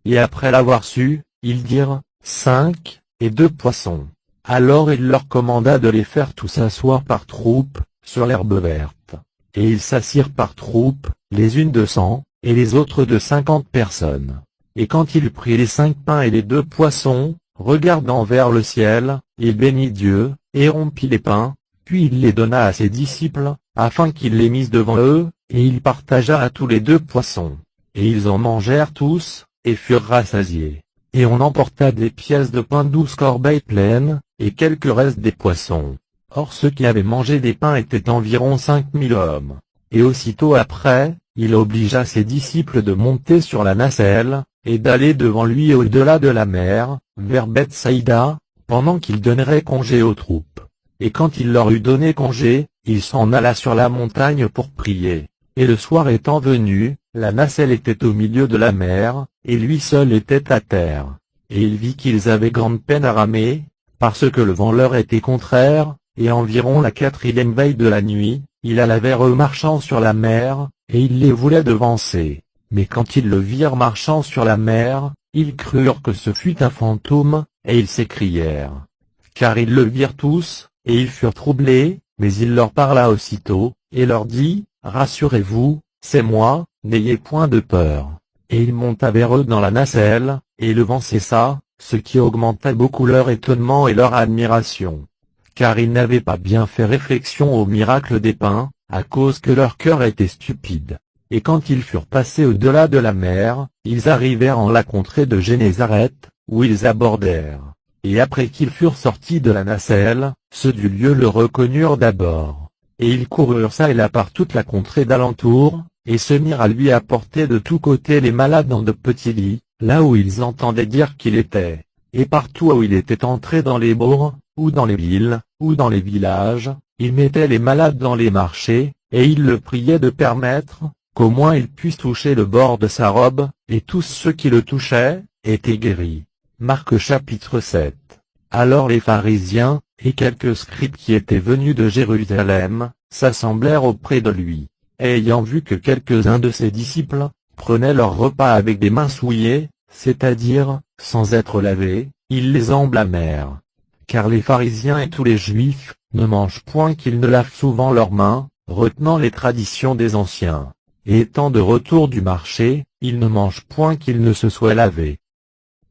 Et après l'avoir su, ils dirent, 5, et 2 poissons. Alors il leur commanda de les faire tous asseoir par troupes, sur l'herbe verte. Et ils s'assirent par troupes, les unes de 100, et les autres de 50 personnes. Et quand il prit les 5 pains et les 2 poissons, regardant vers le ciel, il bénit Dieu, et rompit les pains, puis il les donna à ses disciples, afin qu'ils les missent devant eux, et il partagea à tous les 2 poissons. Et ils en mangèrent tous, et furent rassasiés. Et on emporta des pièces de pain 12 corbeilles pleines, et quelques restes des poissons. Or ceux qui avaient mangé des pains étaient environ 5000 hommes. Et aussitôt après, il obligea ses disciples de monter sur la nacelle, et d'aller devant lui au-delà de la mer, vers Bethsaïda, pendant qu'il donnerait congé aux troupes. Et quand il leur eut donné congé, il s'en alla sur la montagne pour prier. Et le soir étant venu, la nacelle était au milieu de la mer, et lui seul était à terre. Et il vit qu'ils avaient grande peine à ramer, parce que le vent leur était contraire, et environ la 4e veille de la nuit, il alla vers eux marchant sur la mer, et il les voulait devancer. Mais quand ils le virent marchant sur la mer, ils crurent que ce fut un fantôme, et ils s'écrièrent. Car ils le virent tous, et ils furent troublés, mais il leur parla aussitôt, et leur dit, rassurez-vous, c'est moi, n'ayez point de peur. Et il monta vers eux dans la nacelle, et le vent cessa, ce qui augmenta beaucoup leur étonnement et leur admiration. Car ils n'avaient pas bien fait réflexion au miracle des pains, à cause que leur cœur était stupide. Et quand ils furent passés au-delà de la mer, ils arrivèrent en la contrée de Génézareth, où ils abordèrent. Et après qu'ils furent sortis de la nacelle, ceux du lieu le reconnurent d'abord. Et ils coururent çà et là par toute la contrée d'alentour, et se mirent à lui apporter de tous côtés les malades dans de petits lits, là où ils entendaient dire qu'il était. Et partout où il était entré dans les bourgs, ou dans les villes, ou dans les villages, il mettait les malades dans les marchés, et il le priait de permettre, qu'au moins il puisse toucher le bord de sa robe, et tous ceux qui le touchaient, étaient guéris. Marc chapitre 7. Alors les pharisiens, et quelques scribes qui étaient venus de Jérusalem, s'assemblèrent auprès de lui. Et ayant vu que quelques-uns de ses disciples, prenaient leur repas avec des mains souillées, c'est-à-dire, sans être lavés, ils les en blâmèrent. Car les pharisiens et tous les juifs, ne mangent point qu'ils ne lavent souvent leurs mains, retenant les traditions des anciens. Et étant de retour du marché, ils ne mangent point qu'ils ne se soient lavés.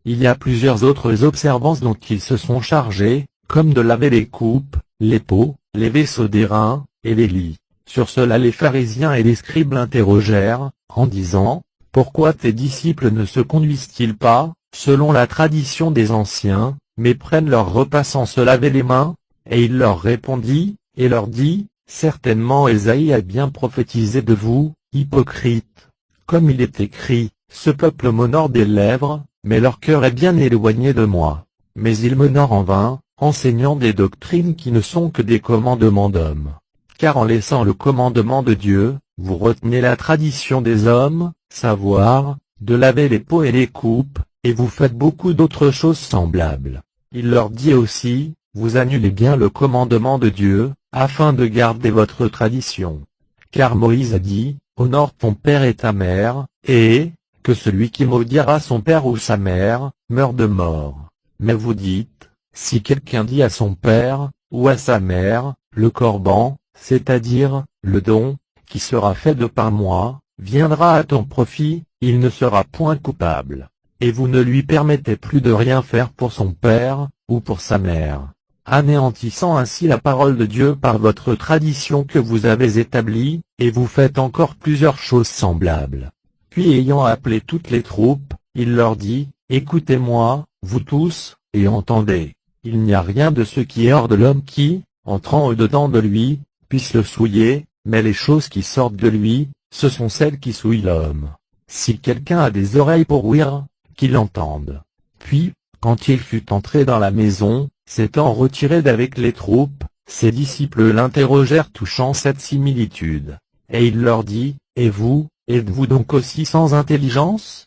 Il y a plusieurs autres observances dont ils se sont chargés, comme de laver les coupes, les pots, les vaisseaux d'airain, et les lits. Sur cela les pharisiens et les scribes l'interrogèrent, en disant, « Pourquoi tes disciples ne se conduisent-ils pas, selon la tradition des anciens, mais prennent leur repas sans se laver les mains ?» Et il leur répondit, et leur dit, « Certainement Ésaïe a bien prophétisé de vous, hypocrites. Comme il est écrit, ce peuple m'honore des lèvres, mais leur cœur est bien éloigné de moi. Mais ils m'honorent en vain, enseignant des doctrines qui ne sont que des commandements d'hommes. Car en laissant le commandement de Dieu, vous retenez la tradition des hommes, savoir, de laver les pots et les coupes, et vous faites beaucoup d'autres choses semblables. » Il leur dit aussi, « Vous annulez bien le commandement de Dieu, afin de garder votre tradition. Car Moïse a dit, honore ton père et ta mère, et que celui qui maudira son père ou sa mère, meure de mort. Mais vous dites, si quelqu'un dit à son père, ou à sa mère, le corban, c'est-à-dire, le don, qui sera fait de par moi, viendra à ton profit, il ne sera point coupable. Et vous ne lui permettez plus de rien faire pour son père, ou pour sa mère, anéantissant ainsi la parole de Dieu par votre tradition que vous avez établie, et vous faites encore plusieurs choses semblables. » Puis ayant appelé toutes les troupes, il leur dit, « Écoutez-moi, vous tous, et entendez. Il n'y a rien de ce qui est hors de l'homme qui, entrant au-dedans de lui, puisse le souiller, mais les choses qui sortent de lui, ce sont celles qui souillent l'homme. Si quelqu'un a des oreilles pour ouïr, qu'il entende. » Puis, quand il fut entré dans la maison, s'étant retiré d'avec les troupes, Ses disciples l'interrogèrent touchant cette similitude. Et il leur dit, et vous, êtes-vous donc aussi sans intelligence?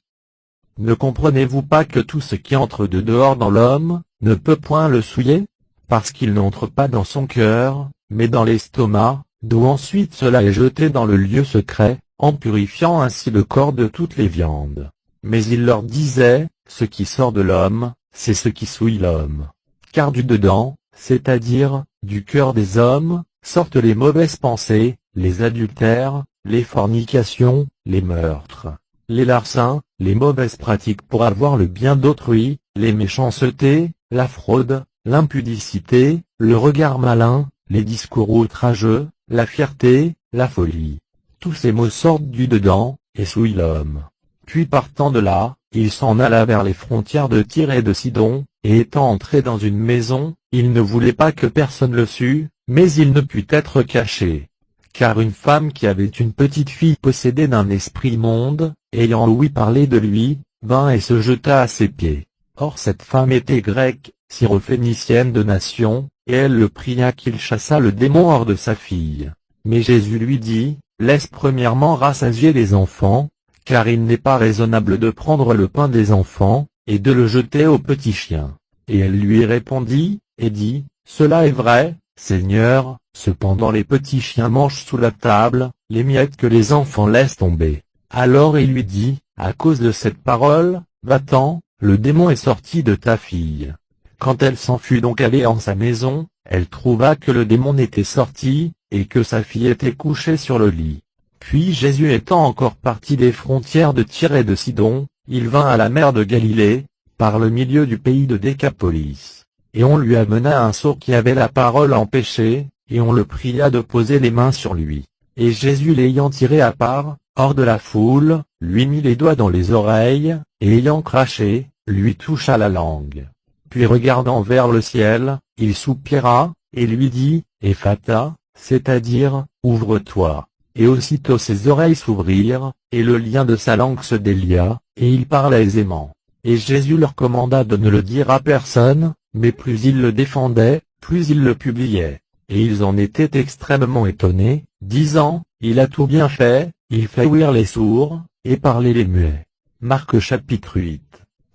Ne comprenez-vous pas que tout ce qui entre de dehors dans l'homme, ne peut point le souiller? Parce qu'il n'entre pas dans son cœur, mais dans l'estomac, d'où ensuite cela est jeté dans le lieu secret, en purifiant ainsi le corps de toutes les viandes. Mais il leur disait, ce qui sort de l'homme, c'est ce qui souille l'homme. Car du dedans, c'est-à-dire, du cœur des hommes, sortent les mauvaises pensées, les adultères, les fornications, les meurtres, les larcins, les mauvaises pratiques pour avoir le bien d'autrui, les méchancetés, la fraude, l'impudicité, le regard malin, les discours outrageux, la fierté, la folie. Tous ces maux sortent du dedans, et souillent l'homme. Puis partant de là, il s'en alla vers les frontières de Tyr et de Sidon, et étant entré dans une maison, il ne voulait pas que personne le sût, mais il ne put être caché. Car une femme qui avait une petite fille possédée d'un esprit immonde, ayant ouï parler de lui, vint et se jeta à ses pieds. Or cette femme était grecque, syrophénicienne de nation, et elle le pria qu'il chassât le démon hors de sa fille. Mais Jésus lui dit, laisse premièrement rassasier les enfants, car il n'est pas raisonnable de prendre le pain des enfants, et de le jeter aux petits chiens. Et elle lui répondit, et dit, cela est vrai, Seigneur, cependant les petits chiens mangent sous la table, les miettes que les enfants laissent tomber. Alors il lui dit, à cause de cette parole, va-t'en, le démon est sorti de ta fille. Quand elle s'en fut donc allée en sa maison, elle trouva que le démon était sorti, et que sa fille était couchée sur le lit. Puis Jésus étant encore parti des frontières de Tyr et de Sidon, il vint à la mer de Galilée, par le milieu du pays de Décapolis. Et on lui amena un sot qui avait la parole empêchée, et on le pria de poser les mains sur lui. Et Jésus l'ayant tiré à part, hors de la foule, lui mit les doigts dans les oreilles, et ayant craché, lui toucha la langue. Puis regardant vers le ciel, il soupira, et lui dit, Ephata, c'est-à-dire, ouvre-toi. Et aussitôt ses oreilles s'ouvrirent, et le lien de sa langue se délia, et il parla aisément. Et Jésus leur commanda de ne le dire à personne, mais plus il le défendait, plus il le publiait. Et ils en étaient extrêmement étonnés, disant, il a tout bien fait, il fait ouïr les sourds, et parler les muets. Marc chapitre 8.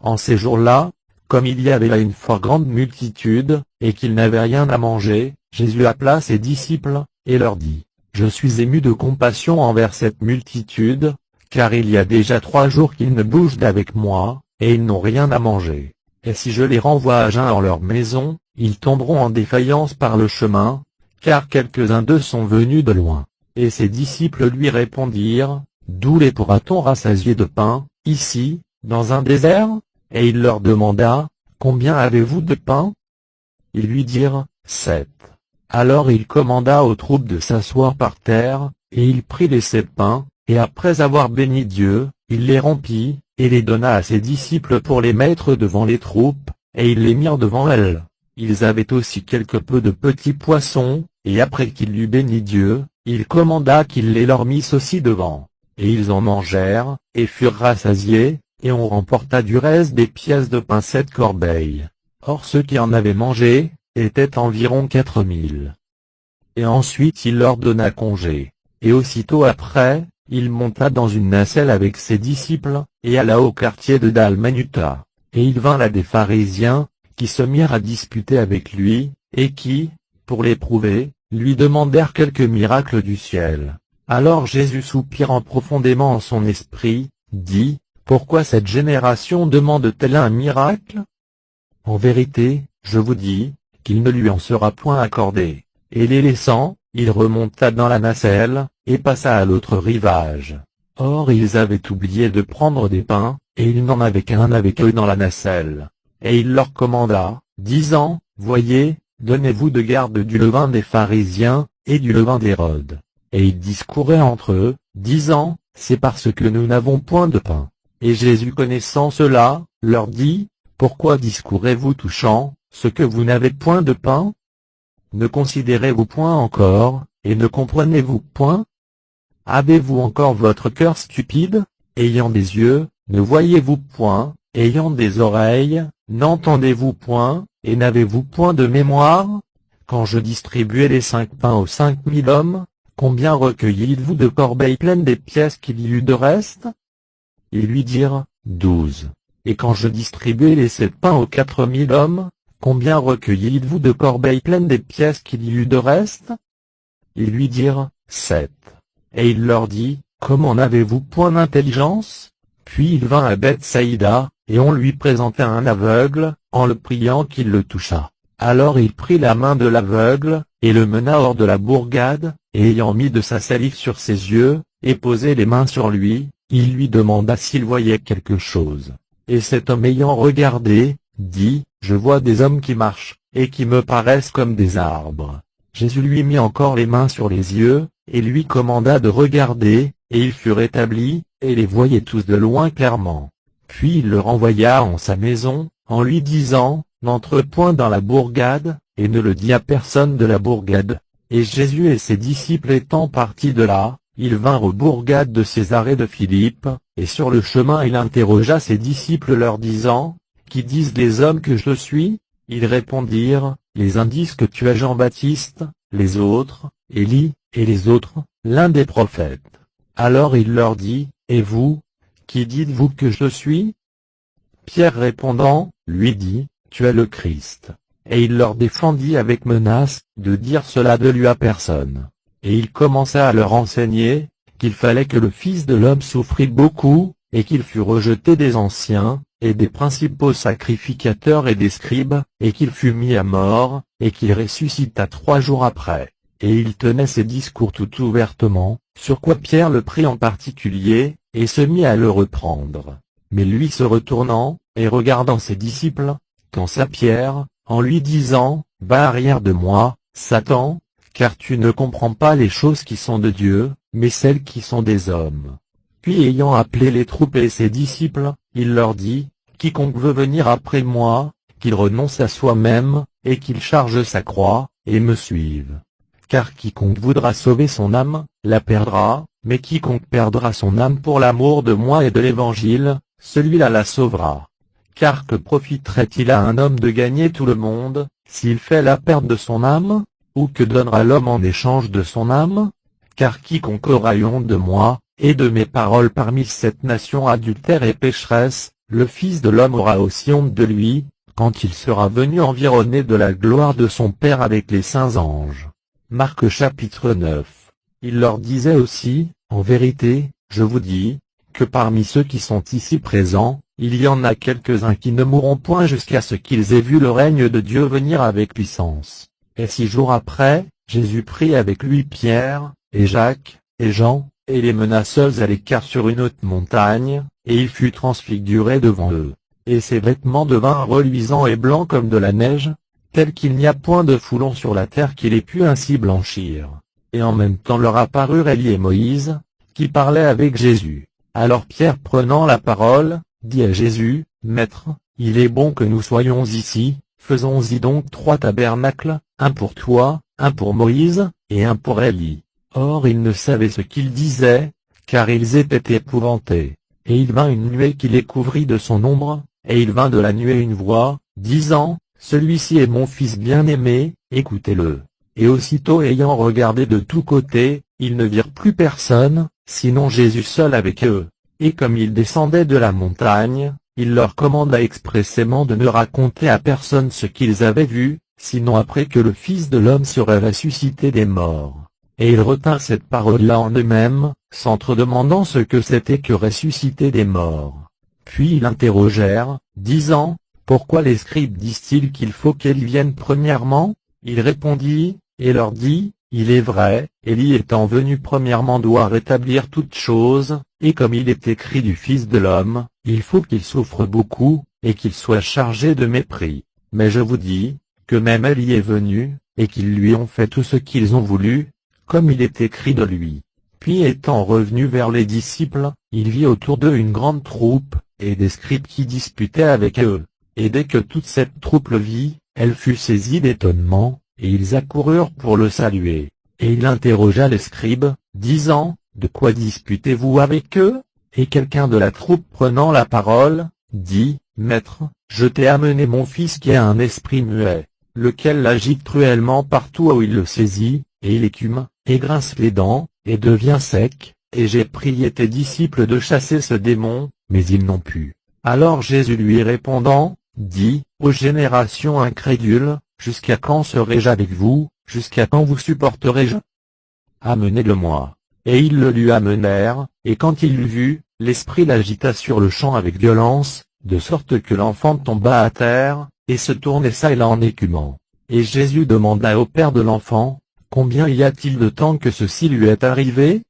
En ces jours-là, comme il y avait là une fort grande multitude, et qu'ils n'avaient rien à manger, Jésus appela ses disciples, et leur dit, je suis ému de compassion envers cette multitude, car il y a déjà 3 jours qu'ils ne bougent d'avec moi, et ils n'ont rien à manger. Et si je les renvoie à jeun en leur maison, ils tomberont en défaillance par le chemin, car quelques-uns d'eux sont venus de loin. Et ses disciples lui répondirent, d'où les pourra-t-on rassasier de pain, ici, dans un désert? Et il leur demanda, combien avez-vous de pain? Ils lui dirent, 7. Alors il commanda aux troupes de s'asseoir par terre, et il prit les 7 pains, et après avoir béni Dieu, il les rompit, et les donna à ses disciples pour les mettre devant les troupes, et ils les mirent devant elles. Ils avaient aussi quelque peu de petits poissons, et après qu'il eut béni Dieu, il commanda qu'ils les leur missent aussi devant. Et ils en mangèrent, et furent rassasiés, et on remporta du reste des pièces de pain 7 corbeilles. Or ceux qui en avaient mangé, étaient environ 4000. Et ensuite il leur donna congé. Et aussitôt après, il monta dans une nacelle avec ses disciples, et alla au quartier de Dalmanuta. Et il vint là des pharisiens, qui se mirent à disputer avec lui, et qui, pour l'éprouver, lui demandèrent quelques miracles du ciel. Alors Jésus soupirant profondément en son esprit, dit, pourquoi cette génération demande-t-elle un miracle? En vérité, je vous dis, qu'il ne lui en sera point accordé. Et les laissant, il remonta dans la nacelle, et passa à l'autre rivage. Or ils avaient oublié de prendre des pains, et il n'en avait qu'un avec eux dans la nacelle. Et il leur commanda, disant, voyez, donnez-vous de garde du levain des pharisiens, et du levain d'Hérode. Et ils discouraient entre eux, disant, c'est parce que nous n'avons point de pain. Et Jésus connaissant cela, leur dit, pourquoi discourez-vous touchant, ce que vous n'avez point de pain? Ne considérez-vous point encore, et ne comprenez-vous point? Avez-vous encore votre cœur stupide? Ayant des yeux, ne voyez-vous point, ayant des oreilles, n'entendez-vous point, et n'avez-vous point de mémoire? quand je distribuais les 5 pains aux 5000 hommes, combien recueillîtes-vous de corbeilles pleines des pièces qu'il y eut de reste? Ils lui dirent, 12. Et quand je distribuais les 7 pains aux 4000 hommes, combien recueillîtes-vous de corbeilles pleines des pièces qu'il y eut de reste? Ils lui dirent, 7. Et il leur dit, comment n'avez-vous point d'intelligence? Puis il vint à Bethsaïda, et on lui présenta un aveugle, en le priant qu'il le touchât. Alors il prit la main de l'aveugle, et le mena hors de la bourgade, et ayant mis de sa salive sur ses yeux, et posé les mains sur lui, il lui demanda s'il voyait quelque chose. Et cet homme ayant regardé, dit, je vois des hommes qui marchent, et qui me paraissent comme des arbres. Jésus lui mit encore les mains sur les yeux, et lui commanda de regarder, et il fut rétabli, et les voyait tous de loin clairement. Puis il le renvoya en sa maison, en lui disant, n'entre point dans la bourgade, et ne le dis à personne de la bourgade. Et Jésus et ses disciples étant partis de là, ils vinrent aux bourgades de Césarée de Philippe, et sur le chemin il interrogea ses disciples leur disant, qui disent les hommes que je suis? Ils répondirent, les uns disent que tu es Jean-Baptiste, les autres, Élie, et les autres, l'un des prophètes. Alors il leur dit, et vous, qui dites-vous que je suis? Pierre répondant, lui dit, tu es le Christ. Et il leur défendit avec menace, de dire cela de lui à personne. Et il commença à leur enseigner, qu'il fallait que le Fils de l'homme souffrit beaucoup, et qu'il fût rejeté des anciens, et des principaux sacrificateurs et des scribes, et qu'il fût mis à mort, et qu'il ressuscita 3 jours après. Et il tenait ses discours tout ouvertement, sur quoi Pierre le prit en particulier, et se mit à le reprendre. Mais lui se retournant, et regardant ses disciples, tensa Pierre, en lui disant, va arrière de moi, Satan, car tu ne comprends pas les choses qui sont de Dieu, mais celles qui sont des hommes. Puis ayant appelé les troupes et ses disciples, il leur dit, quiconque veut venir après moi, qu'il renonce à soi-même, et qu'il charge sa croix, et me suive. Car quiconque voudra sauver son âme, la perdra, mais quiconque perdra son âme pour l'amour de moi et de l'Évangile, celui-là la sauvera. Car que profiterait-il à un homme de gagner tout le monde, s'il fait la perte de son âme? Ou que donnera l'homme en échange de son âme? Car quiconque aura eu honte de moi, et de mes paroles parmi cette nation adultère et pécheresse, le Fils de l'homme aura aussi honte de lui, quand il sera venu environné de la gloire de son Père avec les saints anges. Marc chapitre 9. Il leur disait aussi, en vérité, je vous dis, que parmi ceux qui sont ici présents, il y en a quelques-uns qui ne mourront point jusqu'à ce qu'ils aient vu le règne de Dieu venir avec puissance. Et 6 jours après, Jésus prit avec lui Pierre, et Jacques, et Jean, et les mena seuls à l'écart sur une haute montagne, et il fut transfiguré devant eux. Et ses vêtements devinrent reluisants et blancs comme de la neige, tel qu'il n'y a point de foulon sur la terre qui les pût ainsi blanchir. Et en même temps leur apparurent Élie et Moïse, qui parlaient avec Jésus. Alors Pierre prenant la parole, dit à Jésus, Maître, il est bon que nous soyons ici, faisons-y donc 3 tabernacles, un pour toi, un pour Moïse, et un pour Élie. Or ils ne savaient ce qu'ils disaient, car ils étaient épouvantés. Et il vint une nuée qui les couvrit de son ombre, et il vint de la nuée une voix, disant, celui-ci est mon fils bien-aimé, écoutez-le. Et aussitôt ayant regardé de tous côtés, ils ne virent plus personne, sinon Jésus seul avec eux. Et comme ils descendaient de la montagne, il leur commanda expressément de ne raconter à personne ce qu'ils avaient vu, sinon après que le Fils de l'homme serait ressuscité des morts. Et ils retinrent cette parole-là en eux-mêmes, s'entre-demandant ce que c'était que ressusciter des morts. Puis ils l'interrogèrent, disant, pourquoi les scribes disent-ils qu'il faut qu'Élie vienne premièrement? Il répondit, et leur dit, il est vrai, Élie étant venu premièrement doit rétablir toutes choses, et comme il est écrit du Fils de l'homme, il faut qu'il souffre beaucoup, et qu'il soit chargé de mépris. Mais je vous dis, que même Élie est venu, et qu'ils lui ont fait tout ce qu'ils ont voulu, comme il est écrit de lui. Puis étant revenu vers les disciples, il vit autour d'eux une grande troupe, et des scribes qui disputaient avec eux. Et dès que toute cette troupe le vit, elle fut saisie d'étonnement, et ils accoururent pour le saluer. Et il interrogea les scribes, disant, de quoi disputez-vous avec eux? Et quelqu'un de la troupe prenant la parole, dit, Maître, je t'ai amené mon fils qui a un esprit muet. lequel l'agite cruellement partout où il le saisit, et il écume, et grince les dents, et devient sec, et j'ai prié tes disciples de chasser ce démon, mais ils n'ont pu. Alors Jésus lui répondant, dit, ô génération incrédule, jusqu'à quand serai-je avec vous, jusqu'à quand vous supporterai-je? Amenez-le-moi. Et ils le lui amenèrent, et quand il l'eut vu, l'esprit l'agita sur le champ avec violence, de sorte que l'enfant tomba à terre, et se tournait çà et là en écumant. Et Jésus demanda au père de l'enfant, combien y a-t-il de temps que ceci lui est arrivé?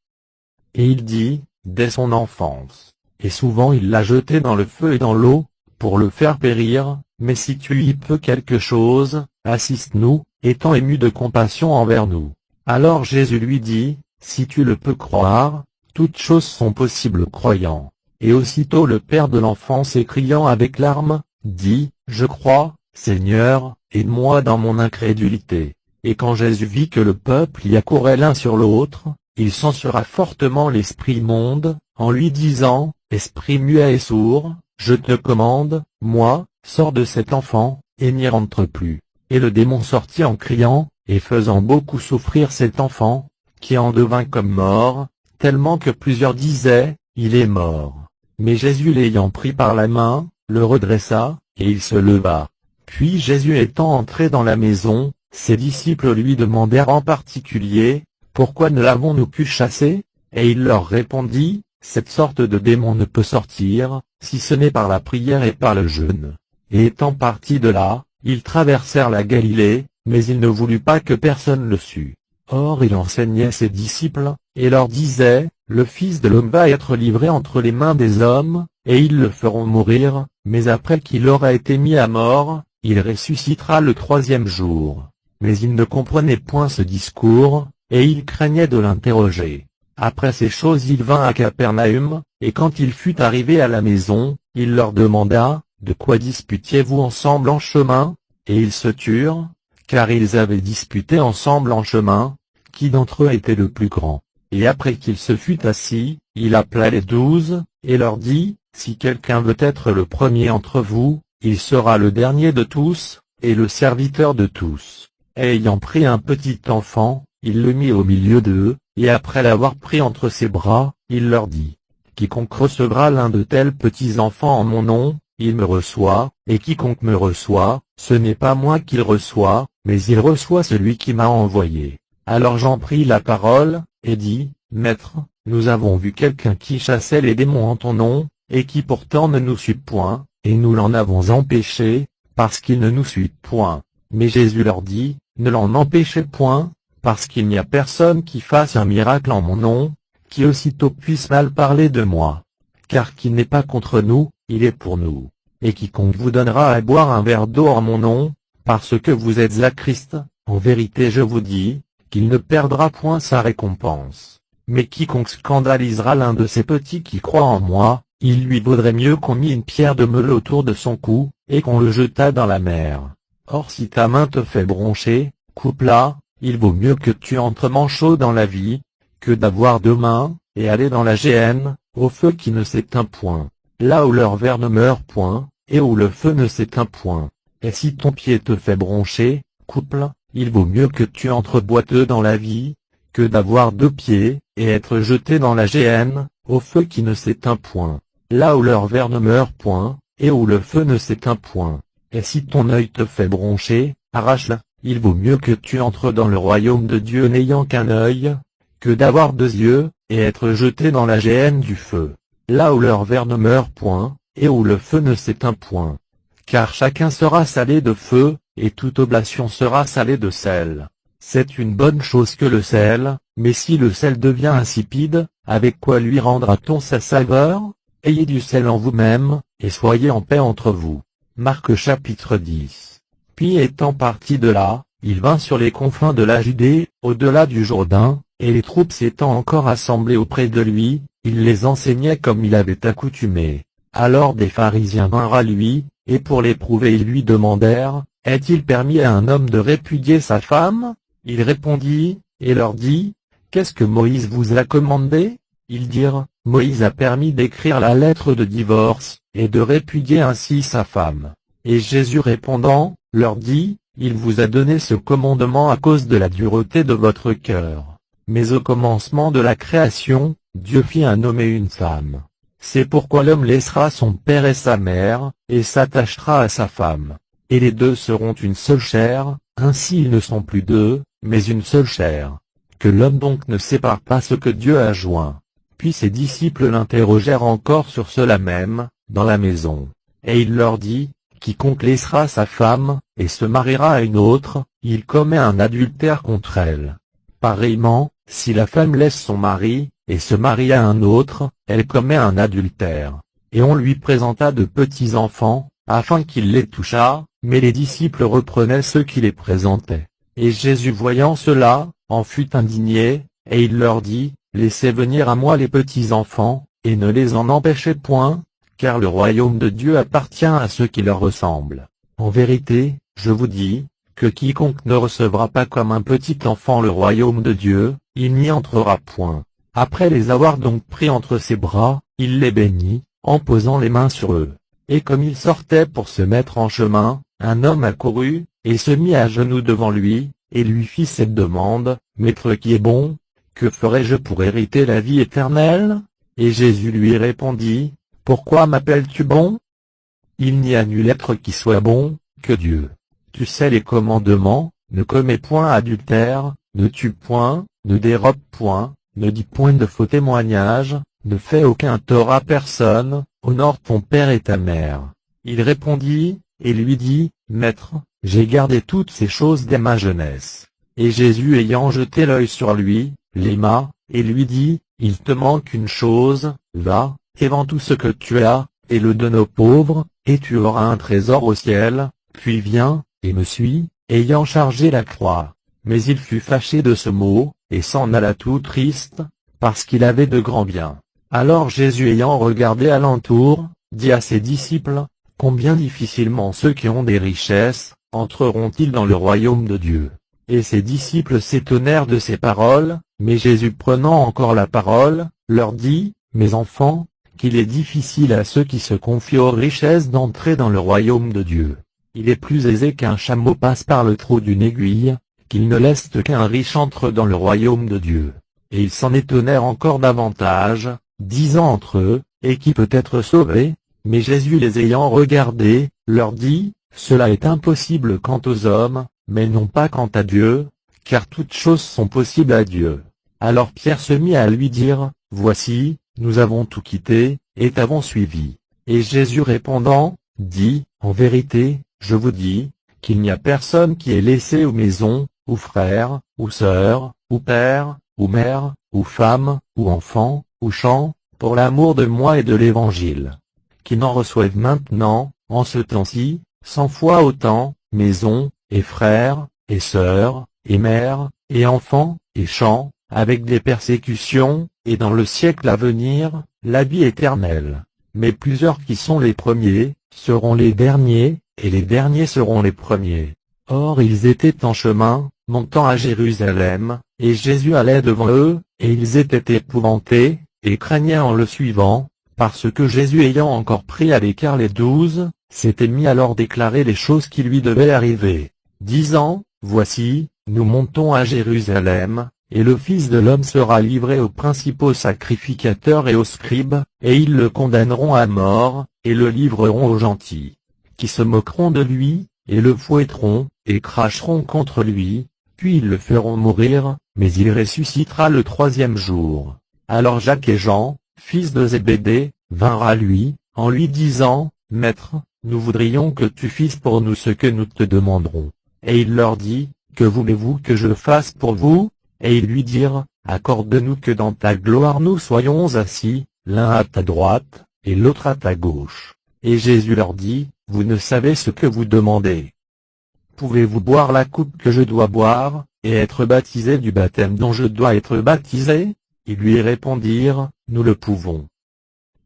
Et il dit, dès son enfance. Et souvent il l'a jeté dans le feu et dans l'eau, pour le faire périr, mais si tu y peux quelque chose, assiste-nous, étant ému de compassion envers nous. Alors Jésus lui dit, si tu le peux croire, toutes choses sont possibles aux croyants. Et aussitôt le père de l'enfant s'écriant avec larmes, dit, je crois, Seigneur, aide-moi dans mon incrédulité. Et quand Jésus vit que le peuple y accourait l'un sur l'autre, il censura fortement l'esprit immonde, en lui disant, esprit muet et sourd, je te commande, moi, sors de cet enfant, et n'y rentre plus. Et le démon sortit en criant, et faisant beaucoup souffrir cet enfant, qui en devint comme mort, tellement que plusieurs disaient, il est mort. Mais Jésus l'ayant pris par la main, le redressa, et il se leva. Puis Jésus étant entré dans la maison, ses disciples lui demandèrent en particulier, pourquoi ne l'avons-nous pu chasser? Et il leur répondit, cette sorte de démon ne peut sortir, si ce n'est par la prière et par le jeûne. Et étant partis de là, ils traversèrent la Galilée, mais il ne voulut pas que personne le sût. Or il enseignait ses disciples, et leur disait, le Fils de l'homme va être livré entre les mains des hommes, et ils le feront mourir, mais après qu'il aura été mis à mort, il ressuscitera le troisième jour. Mais ils ne comprenaient point ce discours, et ils craignaient de l'interroger. Après ces choses il vint à Capernaüm, et quand il fut arrivé à la maison, il leur demanda, de quoi disputiez-vous ensemble en chemin? Et ils se turent, car ils avaient disputé ensemble en chemin, qui d'entre eux était le plus grand. Et après qu'il se fut assis, il appela les 12, et leur dit, si quelqu'un veut être le premier entre vous, il sera le dernier de tous, et le serviteur de tous. Et ayant pris un petit enfant, il le mit au milieu d'eux, et après l'avoir pris entre ses bras, il leur dit, quiconque recevra l'un de tels petits enfants en mon nom, il me reçoit, et quiconque me reçoit, ce n'est pas moi qu'il reçoit, mais il reçoit celui qui m'a envoyé. Alors Jean prit la parole, et dit, Maître, nous avons vu quelqu'un qui chassait les démons en ton nom, et qui pourtant ne nous suit point, et nous l'en avons empêché, parce qu'il ne nous suit point. Mais Jésus leur dit, ne l'en empêchez point, parce qu'il n'y a personne qui fasse un miracle en mon nom, qui aussitôt puisse mal parler de moi. Car qui n'est pas contre nous, il est pour nous. Et quiconque vous donnera à boire un verre d'eau en mon nom, parce que vous êtes à Christ, en vérité je vous dis, qu'il ne perdra point sa récompense. Mais quiconque scandalisera l'un de ces petits qui croient en moi, il lui vaudrait mieux qu'on mît une pierre de meule autour de son cou, et qu'on le jetât dans la mer. Or si ta main te fait broncher, coupe-la, il vaut mieux que tu entres manchot dans la vie, que d'avoir deux mains, et aller dans la géhenne, au feu qui ne s'éteint point, là où leur ver ne meurt point, et où le feu ne s'éteint point. Et si ton pied te fait broncher, coupe-le, il vaut mieux que tu entres boiteux dans la vie, que d'avoir deux pieds, et être jeté dans la géhenne, au feu qui ne s'éteint point, là où leur ver ne meurt point, et où le feu ne s'éteint point. Et si ton œil te fait broncher, arrache-le, il vaut mieux que tu entres dans le royaume de Dieu n'ayant qu'un œil, que d'avoir deux yeux, et être jeté dans la géhenne du feu, là où leur ver ne meurt point, et où le feu ne s'éteint point. Car chacun sera salé de feu, et toute oblation sera salée de sel. C'est une bonne chose que le sel, mais si le sel devient insipide, avec quoi lui rendra-t-on sa saveur? Ayez du sel en vous-même, et soyez en paix entre vous. Marc chapitre 10. Puis étant parti de là, il vint sur les confins de la Judée, au-delà du Jourdain, et les troupes s'étant encore assemblées auprès de lui, il les enseignait comme il avait accoutumé. Alors des pharisiens vinrent à lui, et pour l'éprouver ils lui demandèrent, est-il permis à un homme de répudier sa femme? Il répondit, et leur dit, qu'est-ce que Moïse vous a commandé? Ils dirent, Moïse a permis d'écrire la lettre de divorce, et de répudier ainsi sa femme. Et Jésus répondant, leur dit, Il vous a donné ce commandement à cause de la dureté de votre cœur. Mais au commencement de la création, Dieu fit un homme et une femme. C'est pourquoi l'homme laissera son père et sa mère, et s'attachera à sa femme. Et les deux seront une seule chair, ainsi ils ne sont plus deux, mais une seule chair. Que l'homme donc ne sépare pas ce que Dieu a joint. Puis ses disciples l'interrogèrent encore sur cela même, dans la maison. Et il leur dit, quiconque laissera sa femme, et se mariera à une autre, il commet un adultère contre elle. Pareillement, si la femme laisse son mari, et se marie à un autre, elle commet un adultère. Et on lui présenta de petits enfants, afin qu'il les touchât, mais les disciples reprenaient ceux qui les présentaient. Et Jésus voyant cela, en fut indigné, et il leur dit, laissez venir à moi les petits enfants, et ne les en empêchez point, car le royaume de Dieu appartient à ceux qui leur ressemblent. En vérité, je vous dis, que quiconque ne recevra pas comme un petit enfant le royaume de Dieu, il n'y entrera point. Après les avoir donc pris entre ses bras, il les bénit, en posant les mains sur eux. Et comme il sortait pour se mettre en chemin, un homme accourut, et se mit à genoux devant lui, et lui fit cette demande, « Maître qui est bon, que ferai-je pour hériter la vie éternelle ?» Et Jésus lui répondit, « Pourquoi m'appelles-tu bon? Il n'y a nul être qui soit bon, que Dieu. Tu sais les commandements, ne commets point adultère, ne tue point, ne dérobe point, ne dis point de faux témoignages, ne fais aucun tort à personne, honore ton père et ta mère. » Il répondit, et lui dit, « Maître, j'ai gardé toutes ces choses dès ma jeunesse. » Et Jésus ayant jeté l'œil sur lui, l'aima, et lui dit, « Il te manque une chose, va, et vends tout ce que tu as, et le donne aux pauvres, et tu auras un trésor au ciel, puis viens, et me suis, ayant chargé la croix. » Mais il fut fâché de ce mot, et s'en alla tout triste, parce qu'il avait de grands biens. Alors Jésus ayant regardé alentour, dit à ses disciples, « Combien difficilement ceux qui ont des richesses, entreront-ils dans le royaume de Dieu ?» Et ses disciples s'étonnèrent de ces paroles, mais Jésus prenant encore la parole, leur dit, « Mes enfants, qu'il est difficile à ceux qui se confient aux richesses d'entrer dans le royaume de Dieu. Il est plus aisé qu'un chameau passe par le trou d'une aiguille, qu'il ne laisse qu'un riche entre dans le royaume de Dieu. » Et ils s'en étonnèrent encore davantage, disant entre eux, « Et qui peut être sauvé ?» Mais Jésus les ayant regardés, leur dit, « Cela est impossible quant aux hommes, mais non pas quant à Dieu, car toutes choses sont possibles à Dieu. » Alors Pierre se mit à lui dire, « Voici, nous avons tout quitté, et t'avons suivi. » Et Jésus répondant, dit, « En vérité, je vous dis, qu'il n'y a personne qui ait laissé ou maison, ou frère, ou sœur, ou père, ou mère, ou femme, ou enfant, ou champ, pour l'amour de moi et de l'Évangile, qui n'en reçoivent maintenant, en ce temps-ci, 100 fois autant, maison, et frères, et sœurs, et mères, et enfants, et champs, avec des persécutions, et dans le siècle à venir, la vie éternelle. Mais plusieurs qui sont les premiers, seront les derniers, et les derniers seront les premiers. » Or ils étaient en chemin, montant à Jérusalem, et Jésus allait devant eux, et ils étaient épouvantés, et craignaient en le suivant, parce que Jésus ayant encore pris à l'écart les 12, s'était mis à leur déclarer les choses qui lui devaient arriver, disant, « Voici, nous montons à Jérusalem, et le Fils de l'homme sera livré aux principaux sacrificateurs et aux scribes, et ils le condamneront à mort, et le livreront aux gentils, qui se moqueront de lui, et le fouetteront, et cracheront contre lui, puis ils le feront mourir, mais il ressuscitera le 3e jour. » Alors Jacques et Jean, fils de Zébédée, vinrent à lui, en lui disant, « Maître, nous voudrions que tu fisses pour nous ce que nous te demanderons. » Et il leur dit, « Que voulez-vous que je fasse pour vous ?» Et ils lui dirent, « Accorde-nous que dans ta gloire nous soyons assis, l'un à ta droite, et l'autre à ta gauche. » Et Jésus leur dit, « Vous ne savez ce que vous demandez. Pouvez-vous boire la coupe que je dois boire, et être baptisé du baptême dont je dois être baptisé ?» Ils lui répondirent, « Nous le pouvons. »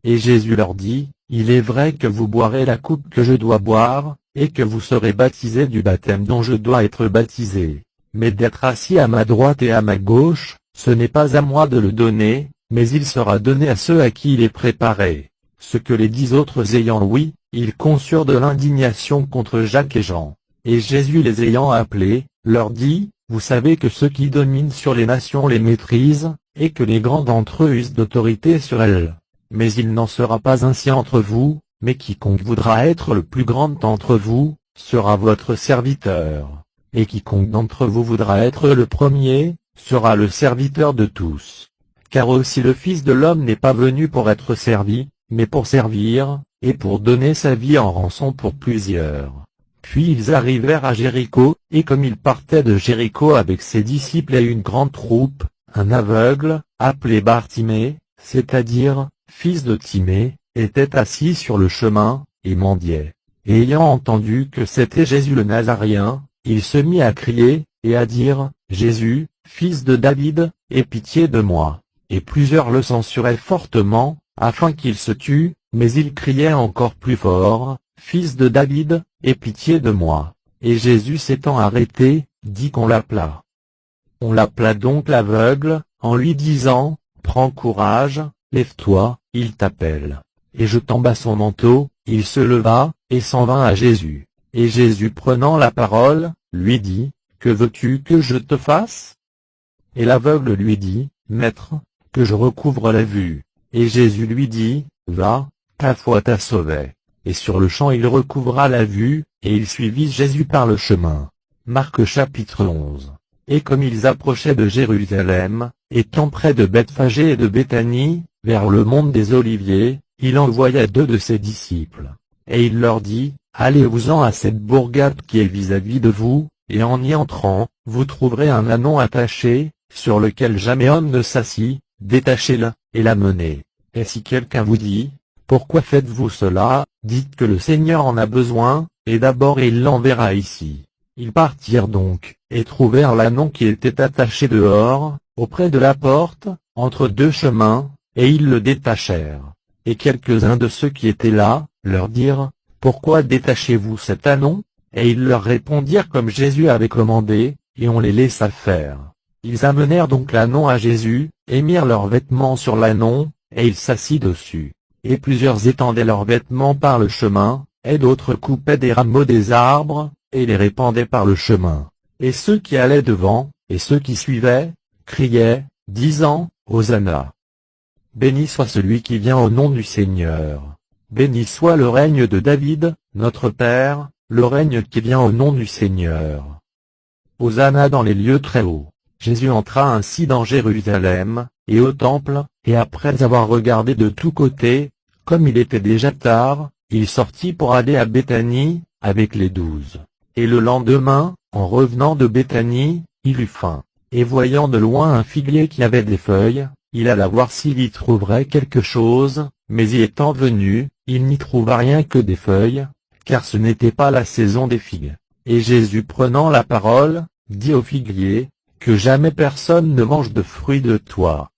Et Jésus leur dit, « Il est vrai que vous boirez la coupe que je dois boire, et que vous serez baptisés du baptême dont je dois être baptisé. Mais d'être assis à ma droite et à ma gauche, ce n'est pas à moi de le donner, mais il sera donné à ceux à qui il est préparé. » Ce que les 10 autres ayant ouï, ils conçurent de l'indignation contre Jacques et Jean. Et Jésus les ayant appelés, leur dit, vous savez que ceux qui dominent sur les nations les maîtrisent, et que les grands d'entre eux usent d'autorité sur elles. Mais il n'en sera pas ainsi entre vous, mais quiconque voudra être le plus grand d'entre vous, sera votre serviteur. Et quiconque d'entre vous voudra être le premier, sera le serviteur de tous. Car aussi le Fils de l'homme n'est pas venu pour être servi, mais pour servir, et pour donner sa vie en rançon pour plusieurs. Puis ils arrivèrent à Jéricho, et comme il partait de Jéricho avec ses disciples et une grande troupe, un aveugle, appelé Bartimée, c'est-à-dire, fils de Timée, était assis sur le chemin, et mendiait. Et ayant entendu que c'était Jésus le Nazaréen, il se mit à crier, et à dire, Jésus, fils de David, aie pitié de moi. Et plusieurs le censuraient fortement, afin qu'il se tût, mais il criait encore plus fort, Fils de David, aie pitié de moi. Et Jésus s'étant arrêté, dit qu'on l'appelât. On l'appela donc l'aveugle, en lui disant, Prends courage, lève-toi, il t'appelle. Et jetant bas son manteau, il se leva, et s'en vint à Jésus. Et Jésus prenant la parole, lui dit, Que veux-tu que je te fasse? Et l'aveugle lui dit, Maître, que je recouvre la vue. Et Jésus lui dit, Va, ta foi t'a sauvé. Et sur le champ il recouvra la vue, et il suivit Jésus par le chemin. Marc chapitre 11. Et comme ils approchaient de Jérusalem, étant près de Bethphagée et de Béthanie, vers le mont des Oliviers, il envoya 2 de ses disciples. Et il leur dit, Allez-vous-en à cette bourgade qui est vis-à-vis de vous, et en y entrant, vous trouverez un ânon attaché, sur lequel jamais homme ne s'assit, détachez-le, et l'amenez. Et si quelqu'un vous dit, Pourquoi faites-vous cela, dites que le Seigneur en a besoin, et d'abord il l'enverra ici. Ils partirent donc, et trouvèrent l'ânon qui était attaché dehors, auprès de la porte, entre 2 chemins, et ils le détachèrent. Et quelques-uns de ceux qui étaient là, leur dirent, Pourquoi détachez-vous cet ânon? Et ils leur répondirent comme Jésus avait commandé, et on les laissa faire. Ils amenèrent donc l'ânon à Jésus, et mirent leurs vêtements sur l'ânon, et il s'assit dessus. Et plusieurs étendaient leurs vêtements par le chemin, et d'autres coupaient des rameaux des arbres, et les répandaient par le chemin. Et ceux qui allaient devant, et ceux qui suivaient, criaient, disant, Hosanna! Béni soit celui qui vient au nom du Seigneur. Béni soit le règne de David, notre Père, le règne qui vient au nom du Seigneur. Hosanna dans les lieux très hauts. Jésus entra ainsi dans Jérusalem, et au temple, et après avoir regardé de tous côtés, comme il était déjà tard, il sortit pour aller à Béthanie, avec les 12. Et le lendemain, en revenant de Béthanie, il eut faim. Et voyant de loin un figuier qui avait des feuilles, il alla voir s'il y trouverait quelque chose, mais y étant venu, il n'y trouva rien que des feuilles, car ce n'était pas la saison des figues. Et Jésus prenant la parole, dit au figuier, Que jamais personne ne mange de fruits de toi.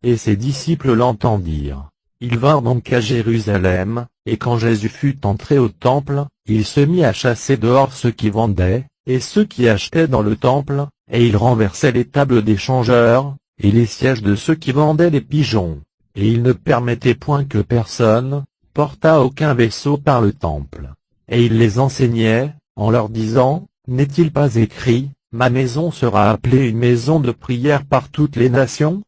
Et ses disciples l'entendirent. Ils vinrent donc à Jérusalem, et quand Jésus fut entré au temple, il se mit à chasser dehors ceux qui vendaient, et ceux qui achetaient dans le temple, et il renversait les tables des changeurs, et les sièges de ceux qui vendaient les pigeons. Et il ne permettait point que personne portât aucun vaisseau par le temple. Et il les enseignait, en leur disant, N'est-il pas écrit, Ma maison sera appelée une maison de prière par toutes les nations?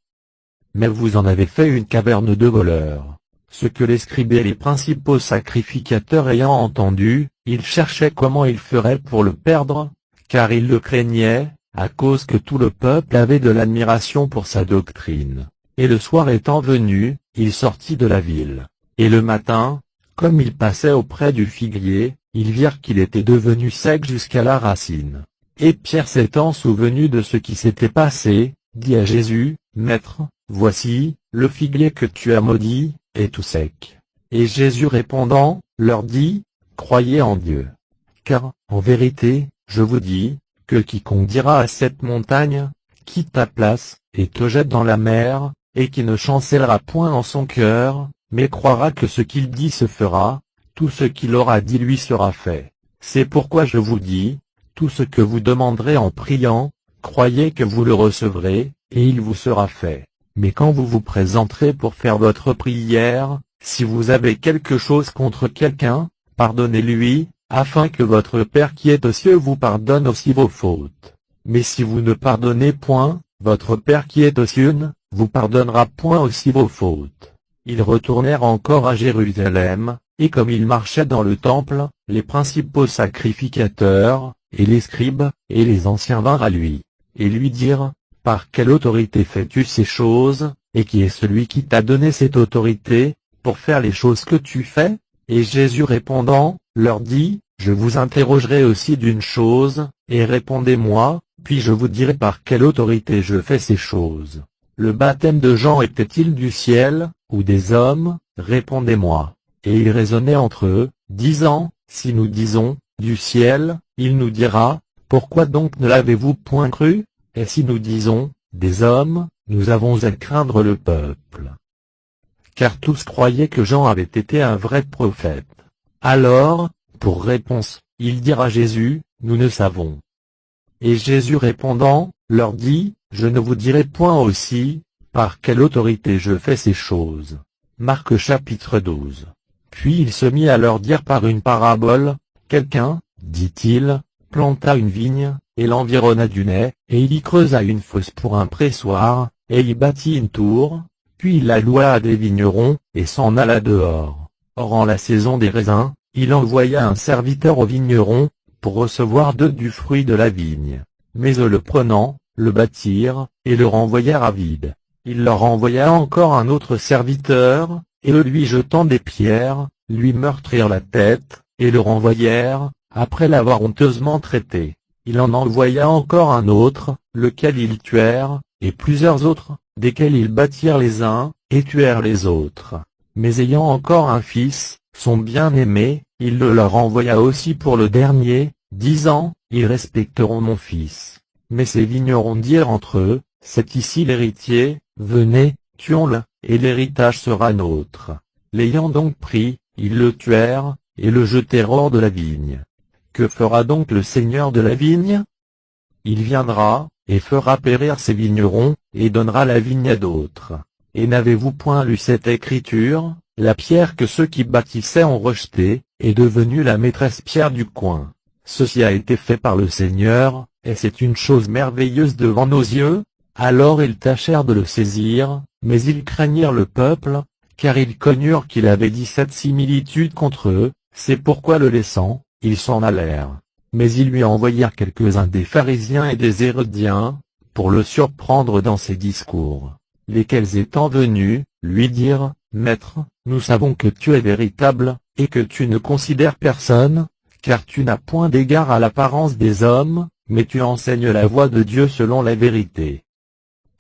Mais vous en avez fait une caverne de voleurs. Ce que les scribes et les principaux sacrificateurs ayant entendu, ils cherchaient comment ils feraient pour le perdre, car ils le craignaient, à cause que tout le peuple avait de l'admiration pour sa doctrine. Et le soir étant venu, il sortit de la ville. Et le matin, comme il passait auprès du figuier, ils virent qu'il était devenu sec jusqu'à la racine. Et Pierre s'étant souvenu de ce qui s'était passé, dit à Jésus, Maître, voici, le figuier que tu as maudit, est tout sec. Et Jésus répondant, leur dit, Croyez en Dieu. Car, en vérité, je vous dis, que quiconque dira à cette montagne, Quitte ta place, et te jette dans la mer, et qui ne chancellera point en son cœur, mais croira que ce qu'il dit se fera, tout ce qu'il aura dit lui sera fait. C'est pourquoi je vous dis, tout ce que vous demanderez en priant, croyez que vous le recevrez, et il vous sera fait. Mais quand vous vous présenterez pour faire votre prière, si vous avez quelque chose contre quelqu'un, pardonnez-lui, afin que votre Père qui est aux cieux vous pardonne aussi vos fautes. Mais si vous ne pardonnez point, votre Père qui est aux cieux ne vous pardonnera point aussi vos fautes. » Ils retournèrent encore à Jérusalem, et comme ils marchaient dans le temple, les principaux sacrificateurs, et les scribes, et les anciens vinrent à lui, et lui dirent, « Par quelle autorité fais-tu ces choses, et qui est celui qui t'a donné cette autorité, pour faire les choses que tu fais ?» Et Jésus répondant, leur dit, « Je vous interrogerai aussi d'une chose, et répondez-moi, puis je vous dirai par quelle autorité je fais ces choses. Le baptême de Jean était-il du ciel, ou des hommes? Répondez-moi. » Et ils raisonnaient entre eux, disant, « Si nous disons, du ciel, il nous dira, pourquoi donc ne l'avez-vous point cru? Et si nous disons, des hommes, nous avons à craindre le peuple. » Car tous croyaient que Jean avait été un vrai prophète. Alors, pour réponse, ils dirent à Jésus, « Nous ne savons. » Et Jésus répondant, leur dit, « Je ne vous dirai point aussi, par quelle autorité je fais ces choses. » Marc chapitre 12. Puis il se mit à leur dire par une parabole, « Quelqu'un, dit-il, planta une vigne, et l'environna d'une haie, et il y creusa une fosse pour un pressoir, et y bâtit une tour, puis il la loua à des vignerons, et s'en alla dehors. Or en la saison des raisins, il envoya un serviteur aux vignerons, pour recevoir d'eux du fruit de la vigne. Mais eux le prenant, le battirent, et le renvoyèrent à vide. Il leur envoya encore un autre serviteur, et eux lui jetant des pierres, lui meurtrirent la tête, et le renvoyèrent, après l'avoir honteusement traité. Il en envoya encore un autre, lequel ils tuèrent, et plusieurs autres, desquels ils battirent les uns, et tuèrent les autres. Mais ayant encore un fils, son bien-aimé, il le leur envoya aussi pour le dernier, disant, « Ils respecteront mon fils. » Mais ces vignerons dirent entre eux, « C'est ici l'héritier, venez, tuons-le, et l'héritage sera nôtre. » L'ayant donc pris, ils le tuèrent, et le jetèrent hors de la vigne. Que fera donc le seigneur de la vigne? Il viendra, et fera périr ses vignerons, et donnera la vigne à d'autres. Et n'avez-vous point lu cette écriture? La pierre que ceux qui bâtissaient ont rejetée, est devenue la maîtresse pierre du coin. Ceci a été fait par le Seigneur, et c'est une chose merveilleuse devant nos yeux. Alors ils tâchèrent de le saisir, mais ils craignirent le peuple, car ils connurent qu'il avait dit cette similitude contre eux, c'est pourquoi le laissant, ils s'en allèrent. Mais ils lui envoyèrent quelques-uns des pharisiens et des hérodiens, pour le surprendre dans ses discours. Lesquels étant venus, lui dirent, « Maître, nous savons que tu es véritable, et que tu ne considères personne, car tu n'as point d'égard à l'apparence des hommes, mais tu enseignes la voie de Dieu selon la vérité.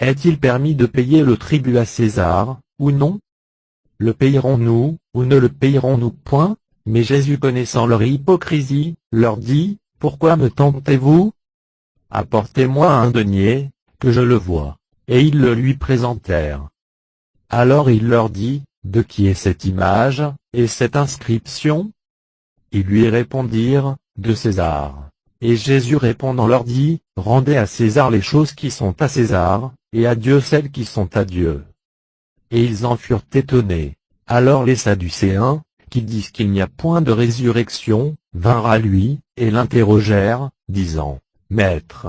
Est-il permis de payer le tribut à César, ou non? Le payerons-nous, ou ne le payerons-nous point? » Mais Jésus connaissant leur hypocrisie, leur dit, « Pourquoi me tentez-vous? Apportez-moi un denier, que je le voie. » Et ils le lui présentèrent. Alors il leur dit, « De qui est cette image, et cette inscription? » Ils lui répondirent, « De César. » Et Jésus répondant leur dit, « Rendez à César les choses qui sont à César, et à Dieu celles qui sont à Dieu. » Et ils en furent étonnés. Alors les Sadducéens, qui disent qu'il n'y a point de résurrection, vinrent à lui, et l'interrogèrent, disant, « Maître,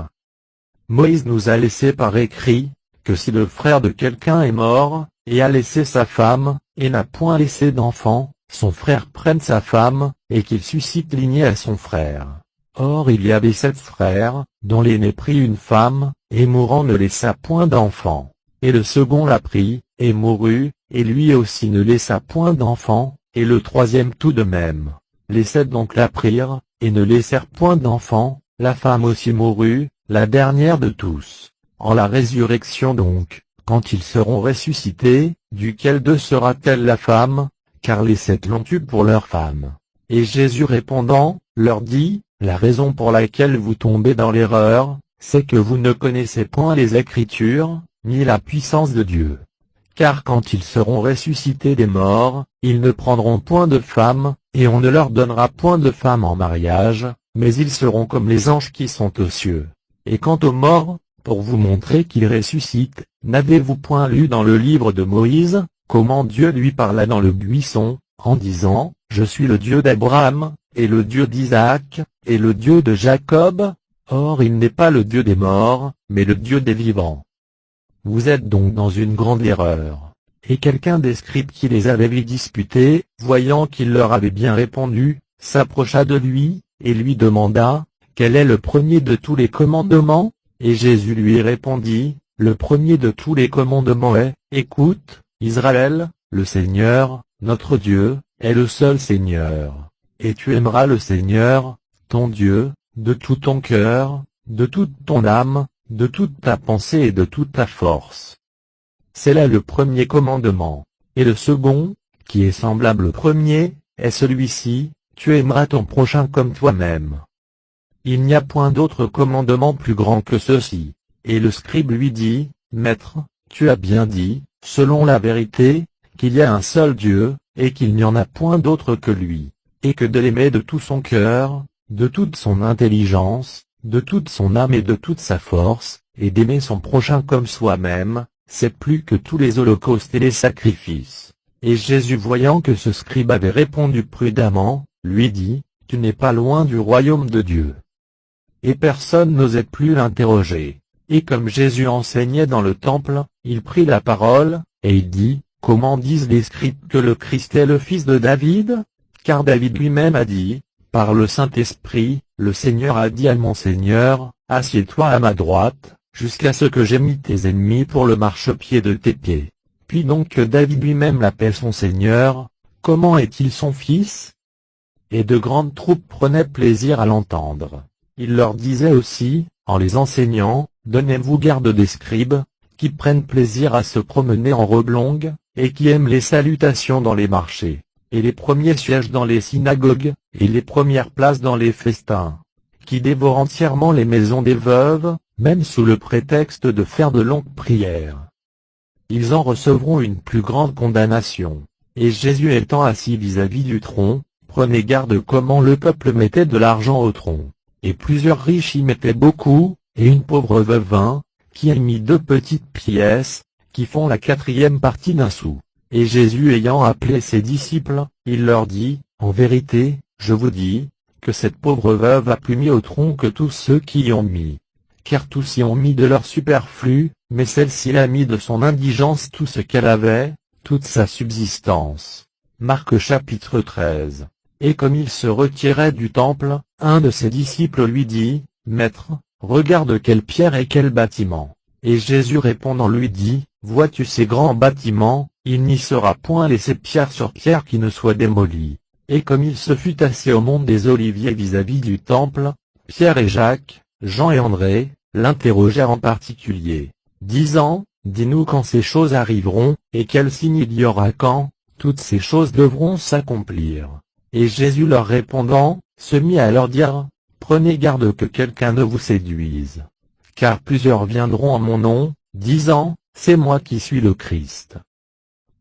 Moïse nous a laissé par écrit, que si le frère de quelqu'un est mort, et a laissé sa femme, et n'a point laissé d'enfant, son frère prenne sa femme, et qu'il suscite lignée à son frère. Or il y avait 7 frères, dont l'aîné prit une femme, et mourant ne laissa point d'enfant. Et le second la prit, et mourut, et lui aussi ne laissa point d'enfant, et le troisième tout de même. Les 7 donc la prirent, et ne laissèrent point d'enfant, la femme aussi mourut, la dernière de tous. En la résurrection donc, quand ils seront ressuscités, duquel d'eux sera-t-elle la femme? Car les 7 l'ont eue pour leur femme. » Et Jésus répondant, leur dit, « La raison pour laquelle vous tombez dans l'erreur, c'est que vous ne connaissez point les Écritures, ni la puissance de Dieu. Car quand ils seront ressuscités des morts, ils ne prendront point de femme, et on ne leur donnera point de femme en mariage, mais ils seront comme les anges qui sont aux cieux. Et quant aux morts, pour vous montrer qu'ils ressuscitent, n'avez-vous point lu dans le livre de Moïse, comment Dieu lui parla dans le buisson, en disant, je suis le Dieu d'Abraham, et le Dieu d'Isaac, et le Dieu de Jacob. Or il n'est pas le Dieu des morts, mais le Dieu des vivants. Vous êtes donc dans une grande erreur. Et quelqu'un des scribes qui les avait vus disputer, voyant qu'il leur avait bien répondu, s'approcha de lui, et lui demanda, quel est le premier de tous les commandements? Et Jésus lui répondit, le premier de tous les commandements est, écoute, Israël, le Seigneur, notre Dieu, est le seul Seigneur. Et tu aimeras le Seigneur, ton Dieu, de tout ton cœur, de toute ton âme, de toute ta pensée et de toute ta force. C'est là le premier commandement. Et le second, qui est semblable au premier, est celui-ci, tu aimeras ton prochain comme toi-même. Il n'y a point d'autre commandement plus grand que ceci. Et le scribe lui dit, Maître, tu as bien dit, selon la vérité, qu'il y a un seul Dieu, et qu'il n'y en a point d'autre que lui, et que de l'aimer de tout son cœur, de toute son intelligence, de toute son âme et de toute sa force, et d'aimer son prochain comme soi-même, c'est plus que tous les holocaustes et les sacrifices. Et Jésus, voyant que ce scribe avait répondu prudemment, lui dit, tu n'es pas loin du royaume de Dieu. Et personne n'osait plus l'interroger. Et comme Jésus enseignait dans le temple, il prit la parole, et il dit, comment disent les scribes que le Christ est le fils de David? Car David lui-même a dit, par le Saint-Esprit, le Seigneur a dit à mon Seigneur, assieds-toi à ma droite, jusqu'à ce que j'aie mis tes ennemis pour le marchepied de tes pieds. Puis donc que David lui-même l'appelle son Seigneur, comment est-il son fils? Et de grandes troupes prenaient plaisir à l'entendre. Il leur disait aussi, en les enseignant, donnez-vous garde des scribes, qui prennent plaisir à se promener en robe longue, et qui aiment les salutations dans les marchés, et les premiers sièges dans les synagogues, et les premières places dans les festins, qui dévorent entièrement les maisons des veuves, même sous le prétexte de faire de longues prières. Ils en recevront une plus grande condamnation. Et Jésus étant assis vis-à-vis du tronc, prenait garde comment le peuple mettait de l'argent au tronc. Et plusieurs riches y mettaient beaucoup, et une pauvre veuve vint, qui a mis 2 petites pièces, qui font la 4e partie d'un sou. Et Jésus ayant appelé ses disciples, il leur dit, en vérité, je vous dis, que cette pauvre veuve a plus mis au tronc que tous ceux qui y ont mis. Car tous y ont mis de leur superflu, mais celle-ci a mis de son indigence tout ce qu'elle avait, toute sa subsistance. Marc chapitre 13. Et comme il se retirait du temple, un de ses disciples lui dit, Maître, regarde quelle pierre et quel bâtiment. Et Jésus répondant lui dit, vois-tu ces grands bâtiments, il n'y sera point laissé pierre sur pierre qui ne soit démolie. Et comme il se fut assis au mont des Oliviers vis-à-vis du temple, Pierre et Jacques, Jean et André, l'interrogèrent en particulier, disant, dis-nous quand ces choses arriveront, et quel signe il y aura quand, toutes ces choses devront s'accomplir. Et Jésus leur répondant, se mit à leur dire, prenez garde que quelqu'un ne vous séduise. Car plusieurs viendront en mon nom, disant, c'est moi qui suis le Christ.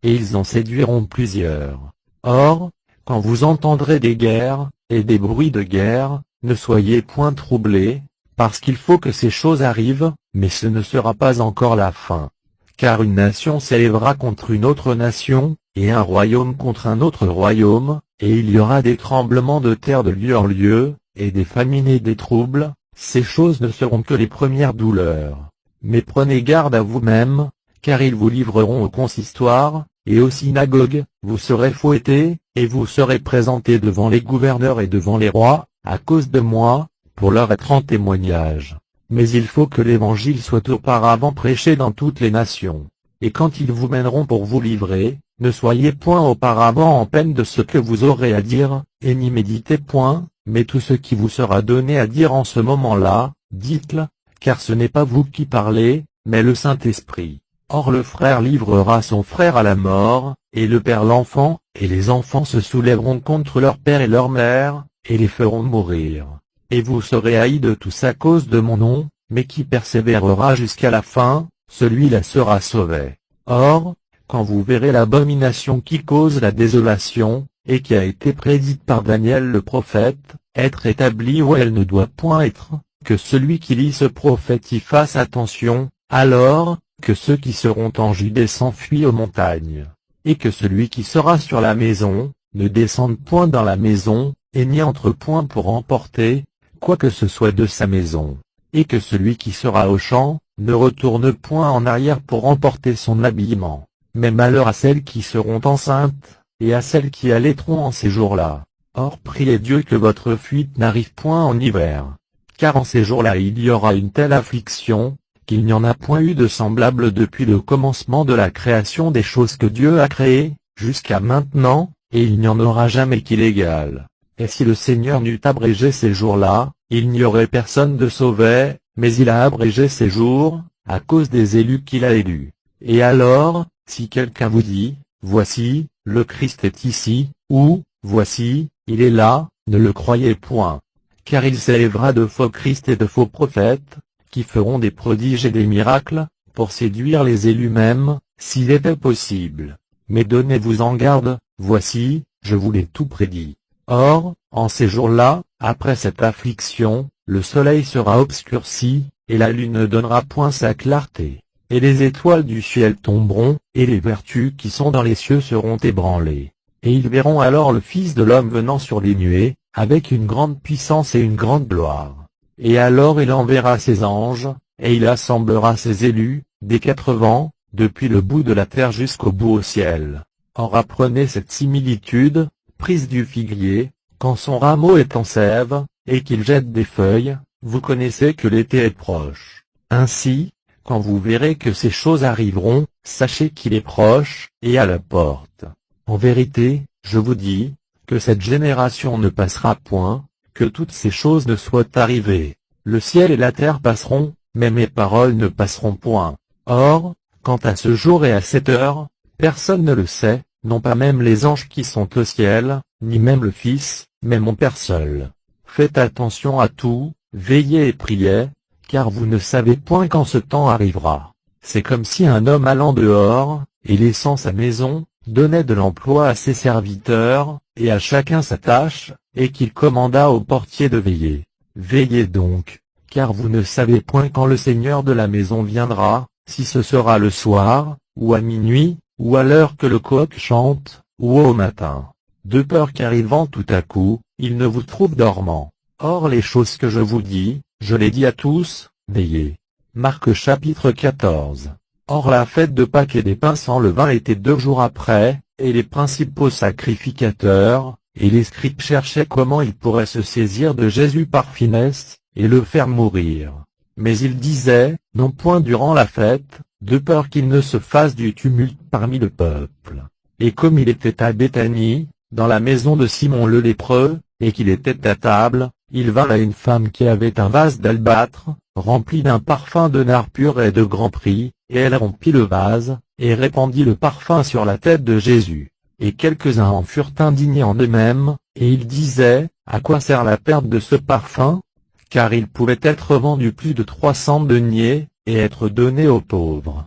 Et ils en séduiront plusieurs. Or, quand vous entendrez des guerres, et des bruits de guerre, ne soyez point troublés, parce qu'il faut que ces choses arrivent, mais ce ne sera pas encore la fin. Car une nation s'élèvera contre une autre nation, et un royaume contre un autre royaume, et il y aura des tremblements de terre de lieu en lieu, et des famines et des troubles, ces choses ne seront que les premières douleurs. Mais prenez garde à vous-mêmes, car ils vous livreront au consistoire, et aux synagogues, vous serez fouettés, et vous serez présentés devant les gouverneurs et devant les rois, à cause de moi, pour leur être en témoignage. Mais il faut que l'évangile soit auparavant prêché dans toutes les nations. Et quand ils vous mèneront pour vous livrer, ne soyez point auparavant en peine de ce que vous aurez à dire, et n'y méditez point, mais tout ce qui vous sera donné à dire en ce moment-là, dites-le, car ce n'est pas vous qui parlez, mais le Saint-Esprit. Or le frère livrera son frère à la mort, et le père l'enfant, et les enfants se soulèveront contre leur père et leur mère, et les feront mourir. Et vous serez haïs de tous à cause de mon nom, mais qui persévérera jusqu'à la fin, celui-là sera sauvé. Or, quand vous verrez l'abomination qui cause la désolation, et qui a été prédite par Daniel le prophète, être établie où elle ne doit point être, que celui qui lit ce prophète y fasse attention, alors, que ceux qui seront en Judée s'enfuient aux montagnes, et que celui qui sera sur la maison, ne descende point dans la maison, et n'y entre point pour emporter quoi que ce soit de sa maison. Et que celui qui sera au champ, ne retourne point en arrière pour emporter son habillement. Mais malheur à celles qui seront enceintes, et à celles qui allaiteront en ces jours-là. Or priez Dieu que votre fuite n'arrive point en hiver. Car en ces jours-là il y aura une telle affliction, qu'il n'y en a point eu de semblable depuis le commencement de la création des choses que Dieu a créées, jusqu'à maintenant, et il n'y en aura jamais qui l'égale. Et si le Seigneur n'eût abrégé ces jours-là, il n'y aurait personne de sauvé, mais il a abrégé ces jours, à cause des élus qu'il a élus. Et alors, si quelqu'un vous dit, voici, le Christ est ici, ou, voici, il est là, ne le croyez point. Car il s'élèvera de faux Christ et de faux prophètes, qui feront des prodiges et des miracles, pour séduire les élus même, s'il était possible. Mais donnez-vous en garde, voici, je vous l'ai tout prédit. Or, en ces jours-là, après cette affliction, le soleil sera obscurci, et la lune ne donnera point sa clarté. Et les étoiles du ciel tomberont, et les vertus qui sont dans les cieux seront ébranlées. Et ils verront alors le Fils de l'homme venant sur les nuées, avec une grande puissance et une grande gloire. Et alors il enverra ses anges, et il assemblera ses élus, des quatre vents, depuis le bout de la terre jusqu'au bout au ciel. Or apprenez cette similitude, prise du figuier, quand son rameau est en sève, et qu'il jette des feuilles, vous connaissez que l'été est proche. Ainsi, quand vous verrez que ces choses arriveront, sachez qu'il est proche, et à la porte. En vérité, je vous dis, que cette génération ne passera point, que toutes ces choses ne soient arrivées. Le ciel et la terre passeront, mais mes paroles ne passeront point. Or, quant à ce jour et à cette heure, personne ne le sait, non pas même les anges qui sont au ciel, ni même le Fils, mais mon Père seul. Faites attention à tout, veillez et priez, car vous ne savez point quand ce temps arrivera. C'est comme si un homme allant dehors, et laissant sa maison, donnait de l'emploi à ses serviteurs, et à chacun sa tâche, et qu'il commanda au portier de veiller. Veillez donc, car vous ne savez point quand le Seigneur de la maison viendra, si ce sera le soir, ou à minuit, ou à l'heure que le coq chante, ou au matin. De peur qu'arrivant tout à coup, il ne vous trouve dormant. Or les choses que je vous dis, je les dis à tous, veillez. Marc chapitre 14. Or la fête de Pâques et des pains sans levain était 2 jours après, et les principaux sacrificateurs, et les scribes cherchaient comment ils pourraient se saisir de Jésus par finesse, et le faire mourir. Mais ils disaient, non point durant la fête, de peur qu'il ne se fasse du tumulte parmi le peuple. Et comme il était à Béthanie, dans la maison de Simon le lépreux, et qu'il était à table, il vint là une femme qui avait un vase d'albâtre, rempli d'un parfum de nard pur et de grand prix, et elle rompit le vase, et répandit le parfum sur la tête de Jésus. Et quelques-uns en furent indignés en eux-mêmes, et ils disaient, à quoi sert la perte de ce parfum? Car il pouvait être vendu plus de 300 deniers, et être donné aux pauvres.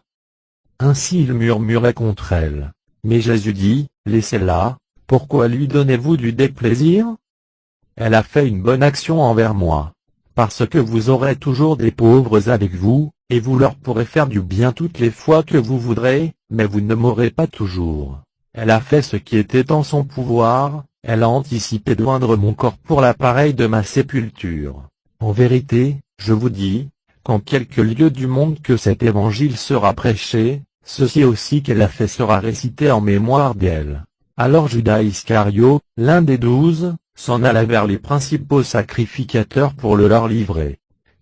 Ainsi ils murmuraient contre elle. Mais Jésus dit, laissez-la, pourquoi lui donnez-vous du déplaisir? Elle a fait une bonne action envers moi. Parce que vous aurez toujours des pauvres avec vous, et vous leur pourrez faire du bien toutes les fois que vous voudrez, mais vous ne m'aurez pas toujours. Elle a fait ce qui était en son pouvoir, elle a anticipé de joindre mon corps pour l'appareil de ma sépulture. En vérité, je vous dis, qu'en quelques lieux du monde que cet évangile sera prêché, ceci aussi qu'elle a fait sera récité en mémoire d'elle. Alors Judas Iscario, l'un des 12, s'en alla vers les principaux sacrificateurs pour le leur livrer.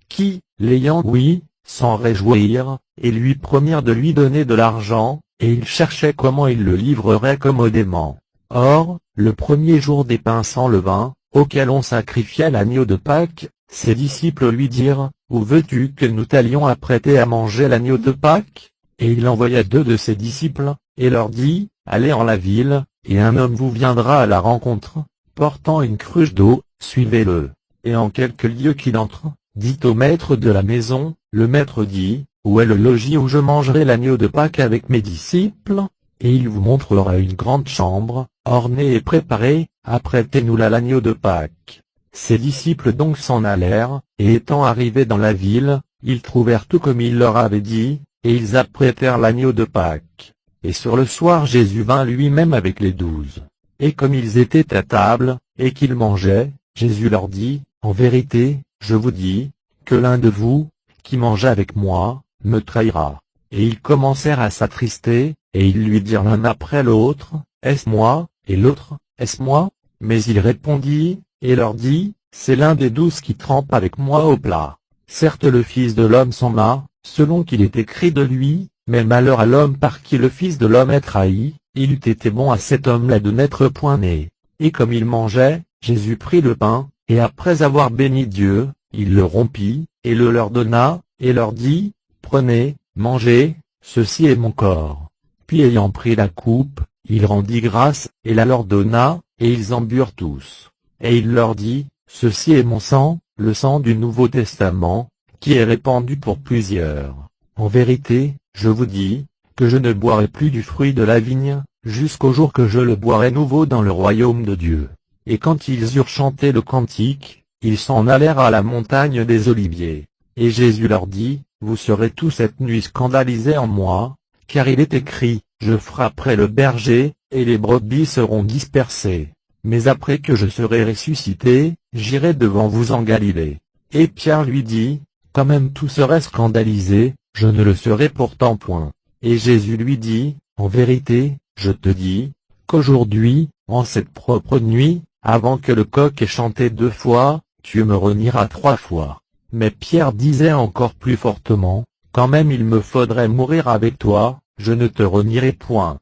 Qui, l'ayant ouï, s'en réjouirent, et lui promirent de lui donner de l'argent, et ils cherchaient comment ils le livreraient commodément. Or, le premier jour des pains sans levain, auquel on sacrifiait l'agneau de Pâques, ses disciples lui dirent, où veux-tu que nous t'allions apprêter à manger l'agneau de Pâques? Et il envoya 2 de ses disciples, et leur dit, allez en la ville, et un homme vous viendra à la rencontre, portant une cruche d'eau, suivez-le. Et en quelque lieu qu'il entre, dit au maître de la maison, le maître dit, où est le logis où je mangerai l'agneau de Pâques avec mes disciples? Et il vous montrera une grande chambre, ornée et préparée, apprêtez-nous-la l'agneau de Pâques. Ses disciples donc s'en allèrent, et étant arrivés dans la ville, ils trouvèrent tout comme il leur avait dit, et ils apprêtèrent l'agneau de Pâques. Et sur le soir Jésus vint lui-même avec les 12. Et comme ils étaient à table, et qu'ils mangeaient, Jésus leur dit, « En vérité, je vous dis, que l'un de vous, qui mange avec moi, me trahira. » Et ils commencèrent à s'attrister, et ils lui dirent l'un après l'autre, « Est-ce moi ?» Et l'autre, « Est-ce moi ?» Mais il répondit, et leur dit, « C'est l'un des 12 qui trempe avec moi au plat. Certes le Fils de l'homme s'en va, selon qu'il est écrit de lui, mais malheur à l'homme par qui le Fils de l'homme est trahi, il eût été bon à cet homme-là de n'être point né. » Et comme il mangeait, Jésus prit le pain, et après avoir béni Dieu, il le rompit, et le leur donna, et leur dit, « Prenez, mangez, ceci est mon corps. » Puis ayant pris la coupe, il rendit grâce, et la leur donna, et ils en burent tous. Et il leur dit, « Ceci est mon sang, le sang du Nouveau Testament, qui est répandu pour plusieurs. En vérité, je vous dis, que je ne boirai plus du fruit de la vigne, jusqu'au jour que je le boirai nouveau dans le royaume de Dieu. » Et quand ils eurent chanté le cantique, ils s'en allèrent à la montagne des Oliviers. Et Jésus leur dit, « Vous serez tous cette nuit scandalisés en moi, car il est écrit, je frapperai le berger, et les brebis seront dispersées. Mais après que je serai ressuscité, j'irai devant vous en Galilée. » Et Pierre lui dit, « Quand même tous seraient scandalisés, je ne le serai pourtant point. » Et Jésus lui dit, « En vérité, je te dis, qu'aujourd'hui, en cette propre nuit, avant que le coq ait chanté 2 fois, tu me renieras 3 fois. » Mais Pierre disait encore plus fortement, « Quand même il me faudrait mourir avec toi, je ne te renierai point. »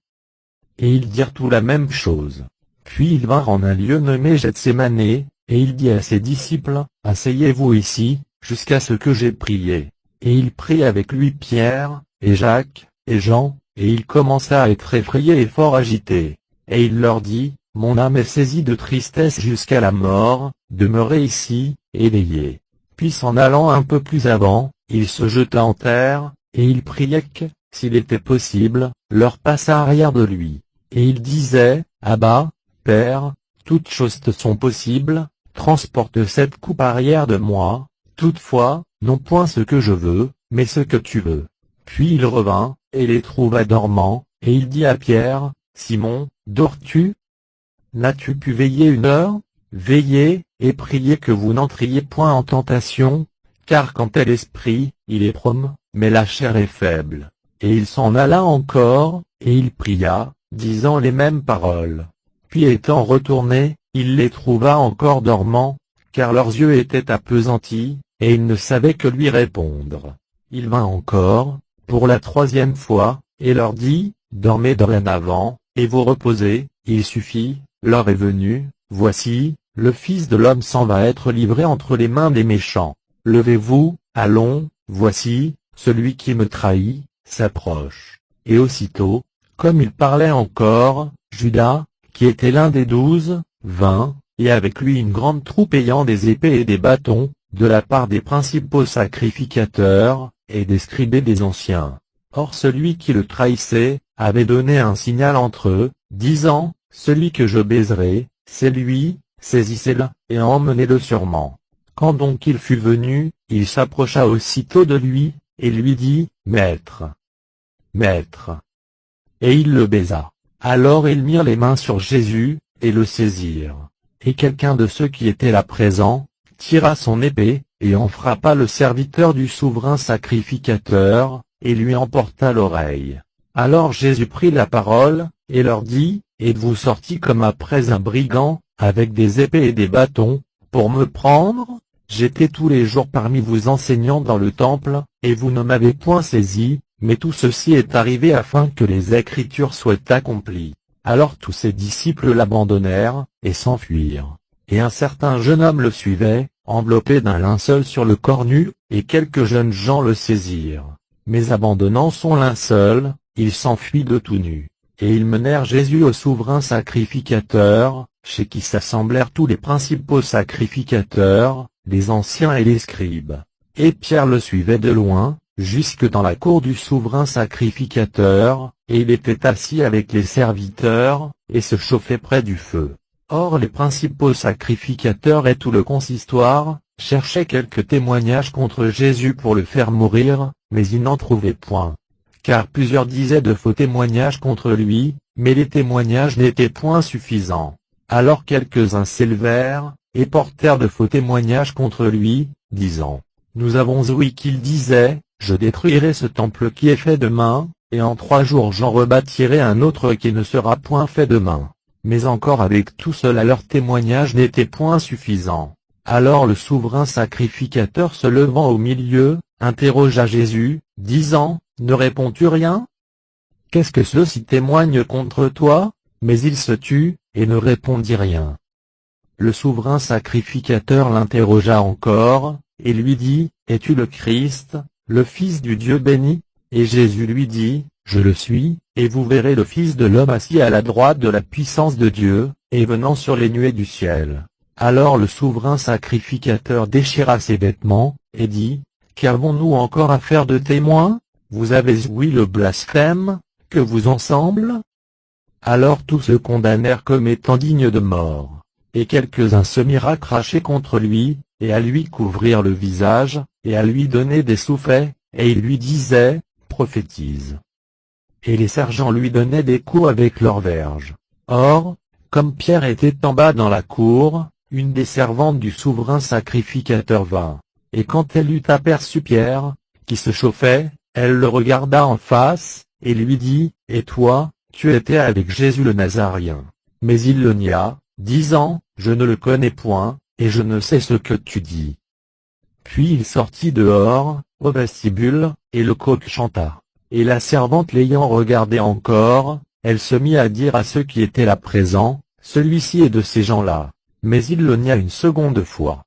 Et ils dirent tout la même chose. Puis ils vinrent en un lieu nommé Gethsémane, et il dit à ses disciples, « Asseyez-vous ici, jusqu'à ce que j'aie prié. » Et il prit avec lui Pierre, et Jacques, et Jean, et il commença à être effrayé et fort agité. Et il leur dit, « Mon âme est saisie de tristesse jusqu'à la mort, demeurez ici, et veillez. » Puis s'en allant un peu plus avant, il se jeta en terre, et il priait que, s'il était possible, leur passa arrière de lui. Et il disait, « Abba, Père, toutes choses te sont possibles, transporte cette coupe arrière de moi, toutefois, non point ce que je veux, mais ce que tu veux. » Puis il revint, et les trouva dormants, et il dit à Pierre, « Simon, dors-tu? N'as-tu pu veiller 1 heure? Veillez, et priez que vous n'entriez point en tentation, car quand est l'esprit, il est prompt, mais la chair est faible. » Et il s'en alla encore, et il pria, disant les mêmes paroles. Puis étant retourné, il les trouva encore dormants, car leurs yeux étaient appesantis, et ils ne savaient que lui répondre. Il vint encore, pour la 3e fois, et leur dit, « Dormez dorénavant, et vous reposez, il suffit, l'heure est venue, voici, le Fils de l'homme s'en va être livré entre les mains des méchants. Levez-vous, allons, voici, celui qui me trahit, s'approche. » Et aussitôt, comme il parlait encore, Judas, qui était l'un des 12, vint, et avec lui une grande troupe ayant des épées et des bâtons, de la part des principaux sacrificateurs, et des scribes et des anciens. Or celui qui le trahissait, avait donné un signal entre eux, disant, « Celui que je baiserai, c'est lui, saisissez-le, et emmenez-le sûrement. » Quand donc il fut venu, il s'approcha aussitôt de lui, et lui dit, « Maître, Maître. » Et il le baisa. Alors ils mirent les mains sur Jésus, et le saisirent. Et quelqu'un de ceux qui étaient là présents, tira son épée, et en frappa le serviteur du souverain sacrificateur, et lui emporta l'oreille. Alors Jésus prit la parole, et leur dit, « Êtes-vous sortis comme après un brigand, avec des épées et des bâtons, pour me prendre? J'étais tous les jours parmi vous enseignant dans le temple, et vous ne m'avez point saisi, mais tout ceci est arrivé afin que les Écritures soient accomplies. » Alors tous ses disciples l'abandonnèrent, et s'enfuirent. Et un certain jeune homme le suivait, enveloppé d'un linceul sur le corps nu, et quelques jeunes gens le saisirent. Mais abandonnant son linceul, il s'enfuit de tout nu. Et ils menèrent Jésus au souverain sacrificateur, chez qui s'assemblèrent tous les principaux sacrificateurs, les anciens et les scribes. Et Pierre le suivait de loin, jusque dans la cour du souverain sacrificateur, et il était assis avec les serviteurs, et se chauffait près du feu. Or les principaux sacrificateurs et tout le consistoire, cherchaient quelques témoignages contre Jésus pour le faire mourir, mais ils n'en trouvaient point. Car plusieurs disaient de faux témoignages contre lui, Mais les témoignages n'étaient point suffisants. Alors quelques-uns s'élevèrent, et portèrent de faux témoignages contre lui, disant, « Nous avons ouï qu'il disait, je détruirai ce temple qui est fait de main, et en 3 jours j'en rebâtirai un autre qui ne sera point fait de main. » Mais encore avec tout cela leur témoignage n'était point suffisant. Alors le souverain sacrificateur se levant au milieu, interrogea Jésus, disant, « Ne réponds-tu rien? Qu'est-ce que ceux-ci témoignent contre toi ?» Mais il se tut, et ne répondit rien. Le souverain sacrificateur l'interrogea encore, et lui dit, « Es-tu le Christ, le Fils du Dieu béni ?» Et Jésus lui dit, « Je le suis, et vous verrez le Fils de l'homme assis à la droite de la puissance de Dieu, et venant sur les nuées du ciel. » Alors le souverain sacrificateur déchira ses vêtements, et dit, « Qu'avons-nous encore à faire de témoins? Vous avez ouï le blasphème, que vous en semble ?» Alors tous se condamnèrent comme étant dignes de mort. Et quelques-uns se mirent à cracher contre lui, et à lui couvrir le visage, et à lui donner des soufflets, et ils lui disaient, « Prophétise. » Et les sergents lui donnaient des coups avec leurs verges. Or, comme Pierre était en bas dans la cour, une des servantes du souverain sacrificateur vint. Et quand elle eut aperçu Pierre, qui se chauffait, elle le regarda en face, et lui dit, « Et toi, tu étais avec Jésus le Nazaréen. » Mais il le nia, disant, « Je ne le connais point, et je ne sais ce que tu dis. » Puis il sortit dehors, au vestibule, et le coq chanta. Et la servante l'ayant regardé encore, elle se mit à dire à ceux qui étaient là présents, « Celui-ci est de ces gens-là. » Mais il le nia une seconde fois.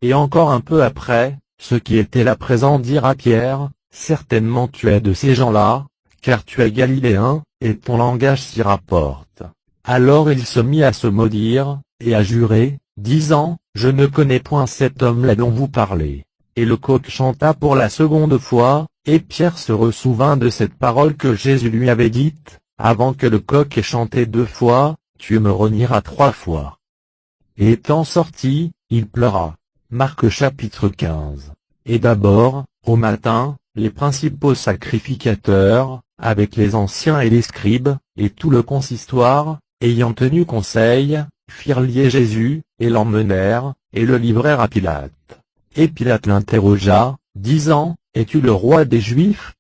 Et encore un peu après, ceux qui étaient là présents dirent à Pierre, « Certainement tu es de ces gens-là, car tu es galiléen, et ton langage s'y rapporte. » Alors il se mit à se maudire, et à jurer, disant, « Je ne connais point cet homme-là dont vous parlez. » Et le coq chanta pour la seconde fois, et Pierre se ressouvint de cette parole que Jésus lui avait dite, « Avant que le coq ait chanté 2 fois, tu me renieras 3 fois. » Et étant sorti, il pleura. Marc chapitre 15. Et d'abord, au matin, les principaux sacrificateurs, avec les anciens et les scribes, et tout le consistoire, ayant tenu conseil, firent lier Jésus, et l'emmenèrent, et le livrèrent à Pilate. Et Pilate l'interrogea, disant, « Es-tu le roi des Juifs ?»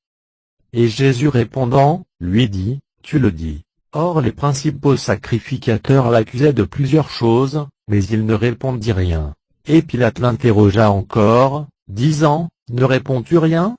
Et Jésus répondant, lui dit, « Tu le dis. » Or les principaux sacrificateurs l'accusaient de plusieurs choses, mais il ne répondit rien. Et Pilate l'interrogea encore, disant, « Ne réponds-tu rien?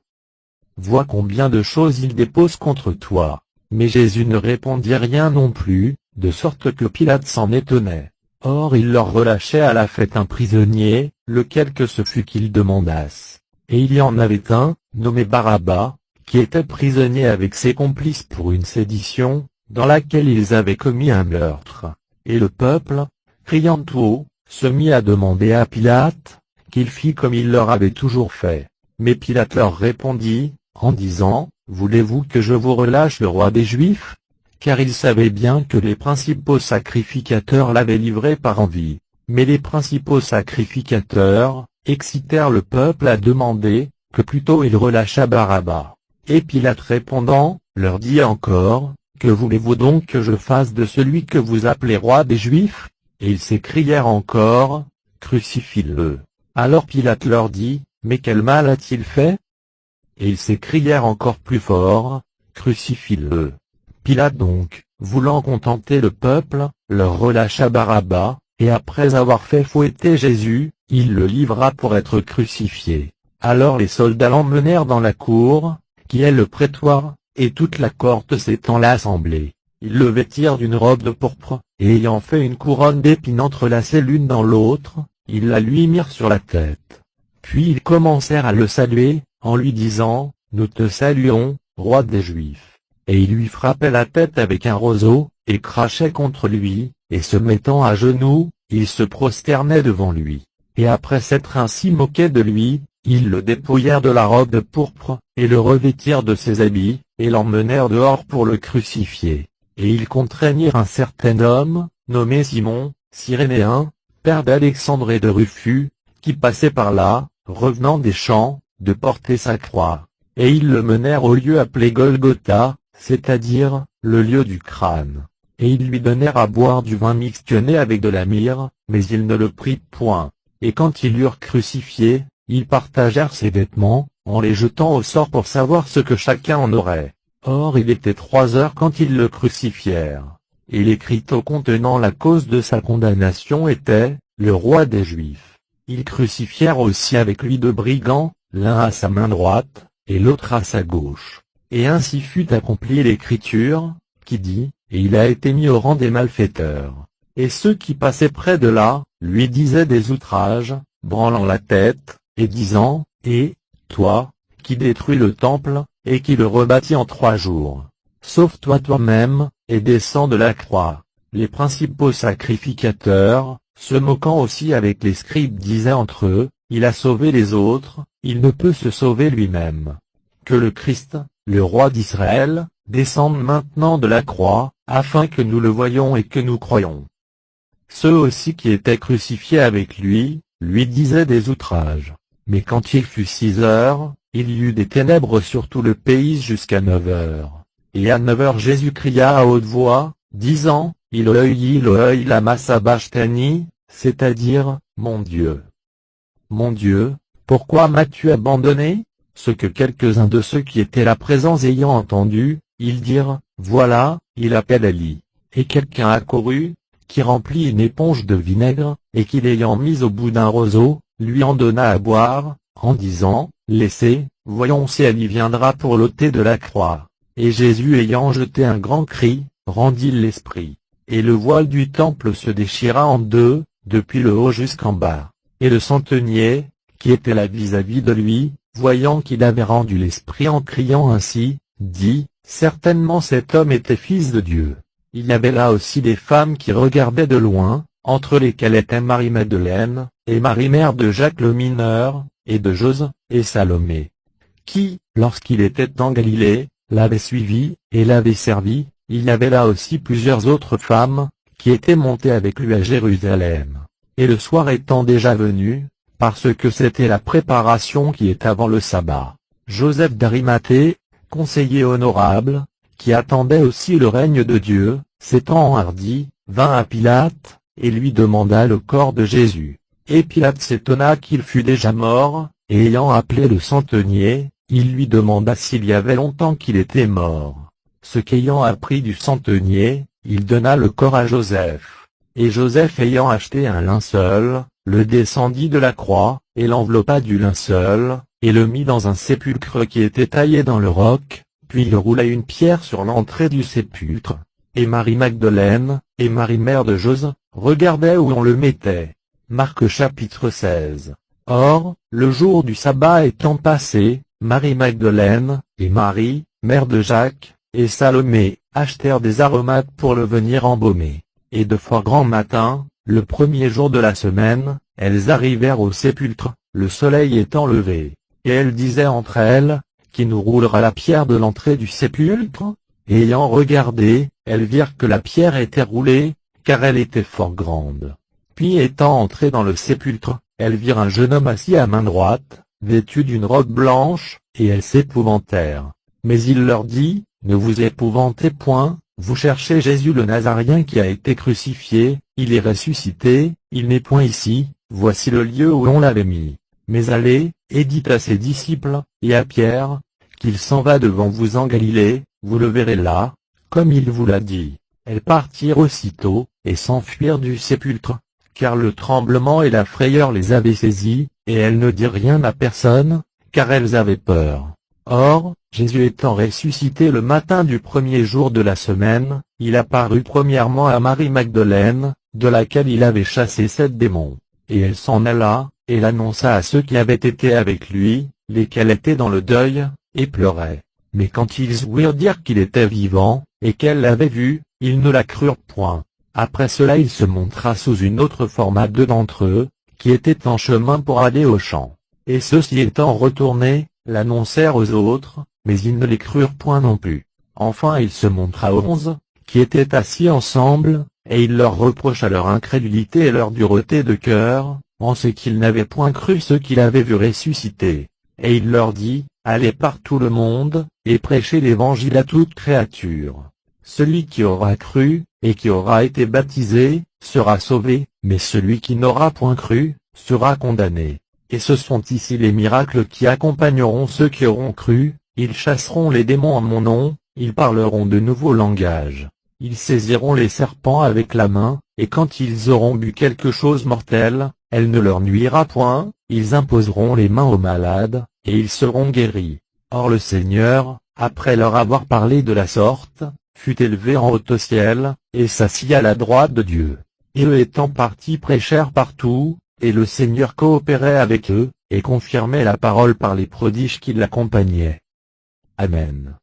Vois combien de choses il dépose contre toi. » Mais Jésus ne répondit rien non plus, de sorte que Pilate s'en étonnait. Or il leur relâchait à la fête un prisonnier, lequel que ce fût qu'ils demandassent. Et il y en avait un, nommé Barabbas, qui était prisonnier avec ses complices pour une sédition, dans laquelle ils avaient commis un meurtre. Et le peuple, criant tout haut, se mit à demander à Pilate, qu'il fît comme il leur avait toujours fait. Mais Pilate leur répondit, en disant, « Voulez-vous que je vous relâche le roi des Juifs ?» Car il savait bien que les principaux sacrificateurs l'avaient livré par envie. Mais les principaux sacrificateurs excitèrent le peuple à demander, que plutôt il relâchât Barabbas. Et Pilate répondant, leur dit encore, « Que voulez-vous donc que je fasse de celui que vous appelez roi des Juifs ?» Et ils s'écrièrent encore, « Crucifie-le. » Alors Pilate leur dit, « Mais quel mal a-t-il fait ?» Et ils s'écrièrent encore plus fort, « Crucifie-le. » Pilate donc, voulant contenter le peuple, leur relâcha Barabbas, et après avoir fait fouetter Jésus, il le livra pour être crucifié. Alors les soldats l'emmenèrent dans la cour, qui est le prétoire, et toute la cohorte s'étant là assemblée. Ils le vêtirent d'une robe de pourpre, et ayant fait une couronne d'épines entrelacées l'une dans l'autre, ils la lui mirent sur la tête. Puis ils commencèrent à le saluer, en lui disant, « Nous te saluons, roi des Juifs. » Et ils lui frappaient la tête avec un roseau, et crachaient contre lui, et se mettant à genoux, ils se prosternaient devant lui. Et après s'être ainsi moqués de lui, ils le dépouillèrent de la robe de pourpre, et le revêtirent de ses habits, et l'emmenèrent dehors pour le crucifier. Et ils contraignirent un certain homme, nommé Simon, Cyrénéen, père d'Alexandre et de Rufus, qui passait par là, revenant des champs, de porter sa croix. Et ils le menèrent au lieu appelé Golgotha, c'est-à-dire, le lieu du crâne. Et ils lui donnèrent à boire du vin mixtionné avec de la myrrhe, mais il ne le prit point. Et quand ils l'eurent crucifié, ils partagèrent ses vêtements, en les jetant au sort pour savoir ce que chacun en aurait. Or il était 3 heures quand ils le crucifièrent. Et l'écriteau contenant la cause de sa condamnation était, le roi des Juifs. Ils crucifièrent aussi avec lui 2 brigands, l'un à sa main droite, et l'autre à sa gauche. Et ainsi fut accomplie l'écriture, qui dit, et il a été mis au rang des malfaiteurs. Et ceux qui passaient près de là, lui disaient des outrages, branlant la tête, et disant, et, toi, qui détruis le temple, et qui le rebâtis en 3 jours, sauve-toi toi-même, et descends de la croix. Les principaux sacrificateurs, se moquant aussi avec les scribes, disaient entre eux, il a sauvé les autres, il ne peut se sauver lui-même. Que le Christ, le roi d'Israël, descende maintenant de la croix, afin que nous le voyions et que nous croyions. Ceux aussi qui étaient crucifiés avec lui disaient des outrages. Mais quand il fut 6 heures, il y eut des ténèbres sur tout le pays jusqu'à 9 heures. Et à 9 heures Jésus cria à haute voix, disant, Eloi lama sabachthani, c'est-à-dire, mon Dieu, pourquoi m'as-tu abandonné? Ce que quelques-uns de ceux qui étaient là présents ayant entendu, ils dirent, voilà, il appelle Élie. Et quelqu'un accourut, qui remplit une éponge de vinaigre, et qui l'ayant mise au bout d'un roseau, lui en donna à boire, en disant, laissez, voyons si Élie viendra pour l'ôter de la croix. Et Jésus ayant jeté un grand cri, rendit l'esprit. Et le voile du temple se déchira en 2, depuis le haut jusqu'en bas. Et le centenier, qui était là vis-à-vis de lui, voyant qu'il avait rendu l'esprit en criant ainsi, dit, certainement cet homme était fils de Dieu. Il y avait là aussi des femmes qui regardaient de loin, entre lesquelles étaient Marie-Madeleine, et Marie mère de Jacques le mineur, et de Jose, et Salomé, qui, lorsqu'il était en Galilée, l'avaient suivi, et l'avaient servi. Il y avait là aussi plusieurs autres femmes, qui étaient montées avec lui à Jérusalem. Et le soir étant déjà venu, parce que c'était la préparation qui est avant le sabbat, Joseph d'Arimathée, conseiller honorable, qui attendait aussi le règne de Dieu, s'étant enhardi, vint à Pilate, et lui demanda le corps de Jésus. Et Pilate s'étonna qu'il fût déjà mort, et ayant appelé le centenier, il lui demanda s'il y avait longtemps qu'il était mort. Ce qu'ayant appris du centenier, il donna le corps à Joseph. Et Joseph ayant acheté un linceul, le descendit de la croix, et l'enveloppa du linceul, et le mit dans un sépulcre qui était taillé dans le roc, puis il roula une pierre sur l'entrée du sépulcre. Et Marie-Madeleine, et Marie mère de Jose, regardaient où on le mettait. Marc chapitre 16. Or, le jour du sabbat étant passé, Marie-Madeleine, et Marie, mère de Jacques, et Salomé, achetèrent des aromates pour le venir embaumer. Et de fort grand matin, le premier jour de la semaine, elles arrivèrent au sépulcre, le soleil étant levé. Et elles disaient entre elles, qui nous roulera la pierre de l'entrée du sépulcre? Et ayant regardé, elles virent que la pierre était roulée, car elle était fort grande. Puis étant entrées dans le sépulcre, elles virent un jeune homme assis à main droite, vêtu d'une robe blanche, et elles s'épouvantèrent. Mais il leur dit, ne vous épouvantez point, vous cherchez Jésus le Nazaréen qui a été crucifié, il est ressuscité, il n'est point ici, voici le lieu où on l'avait mis. Mais allez, et dites à ses disciples, et à Pierre, qu'il s'en va devant vous en Galilée, vous le verrez là, comme il vous l'a dit. Elles partirent aussitôt, et s'enfuirent du sépulcre, car le tremblement et la frayeur les avaient saisies, et elles ne dirent rien à personne, car elles avaient peur. Or, Jésus étant ressuscité le matin du premier jour de la semaine, il apparut premièrement à Marie-Madeleine, de laquelle il avait chassé 7 démons. Et elle s'en alla, et l'annonça à ceux qui avaient été avec lui, lesquels étaient dans le deuil, et pleuraient. Mais quand ils ouïrent dire qu'il était vivant, et qu'elle l'avait vu, ils ne la crurent point. Après cela il se montra sous une autre forme à 2 d'entre eux, qui étaient en chemin pour aller au champ. Et ceux-ci étant retournés, l'annoncèrent aux autres, mais ils ne les crurent point non plus. Enfin il se montra aux 11, qui étaient assis ensemble, et il leur reprocha leur incrédulité et leur dureté de cœur, en ce qu'ils n'avaient point cru ceux qu'il avait vus ressusciter. Et il leur dit, allez par tout le monde, et prêchez l'évangile à toute créature. Celui qui aura cru, et qui aura été baptisé, sera sauvé, mais celui qui n'aura point cru, sera condamné. Et ce sont ici les miracles qui accompagneront ceux qui auront cru: ils chasseront les démons en mon nom, ils parleront de nouveaux langages, ils saisiront les serpents avec la main, et quand ils auront bu quelque chose mortel, elle ne leur nuira point, ils imposeront les mains aux malades, et ils seront guéris. Or le Seigneur, après leur avoir parlé de la sorte, fut élevé en haut au ciel, et s'assit à la droite de Dieu. Et eux étant partis prêchèrent partout, et le Seigneur coopérait avec eux, et confirmait la parole par les prodiges qui l'accompagnaient. Amen.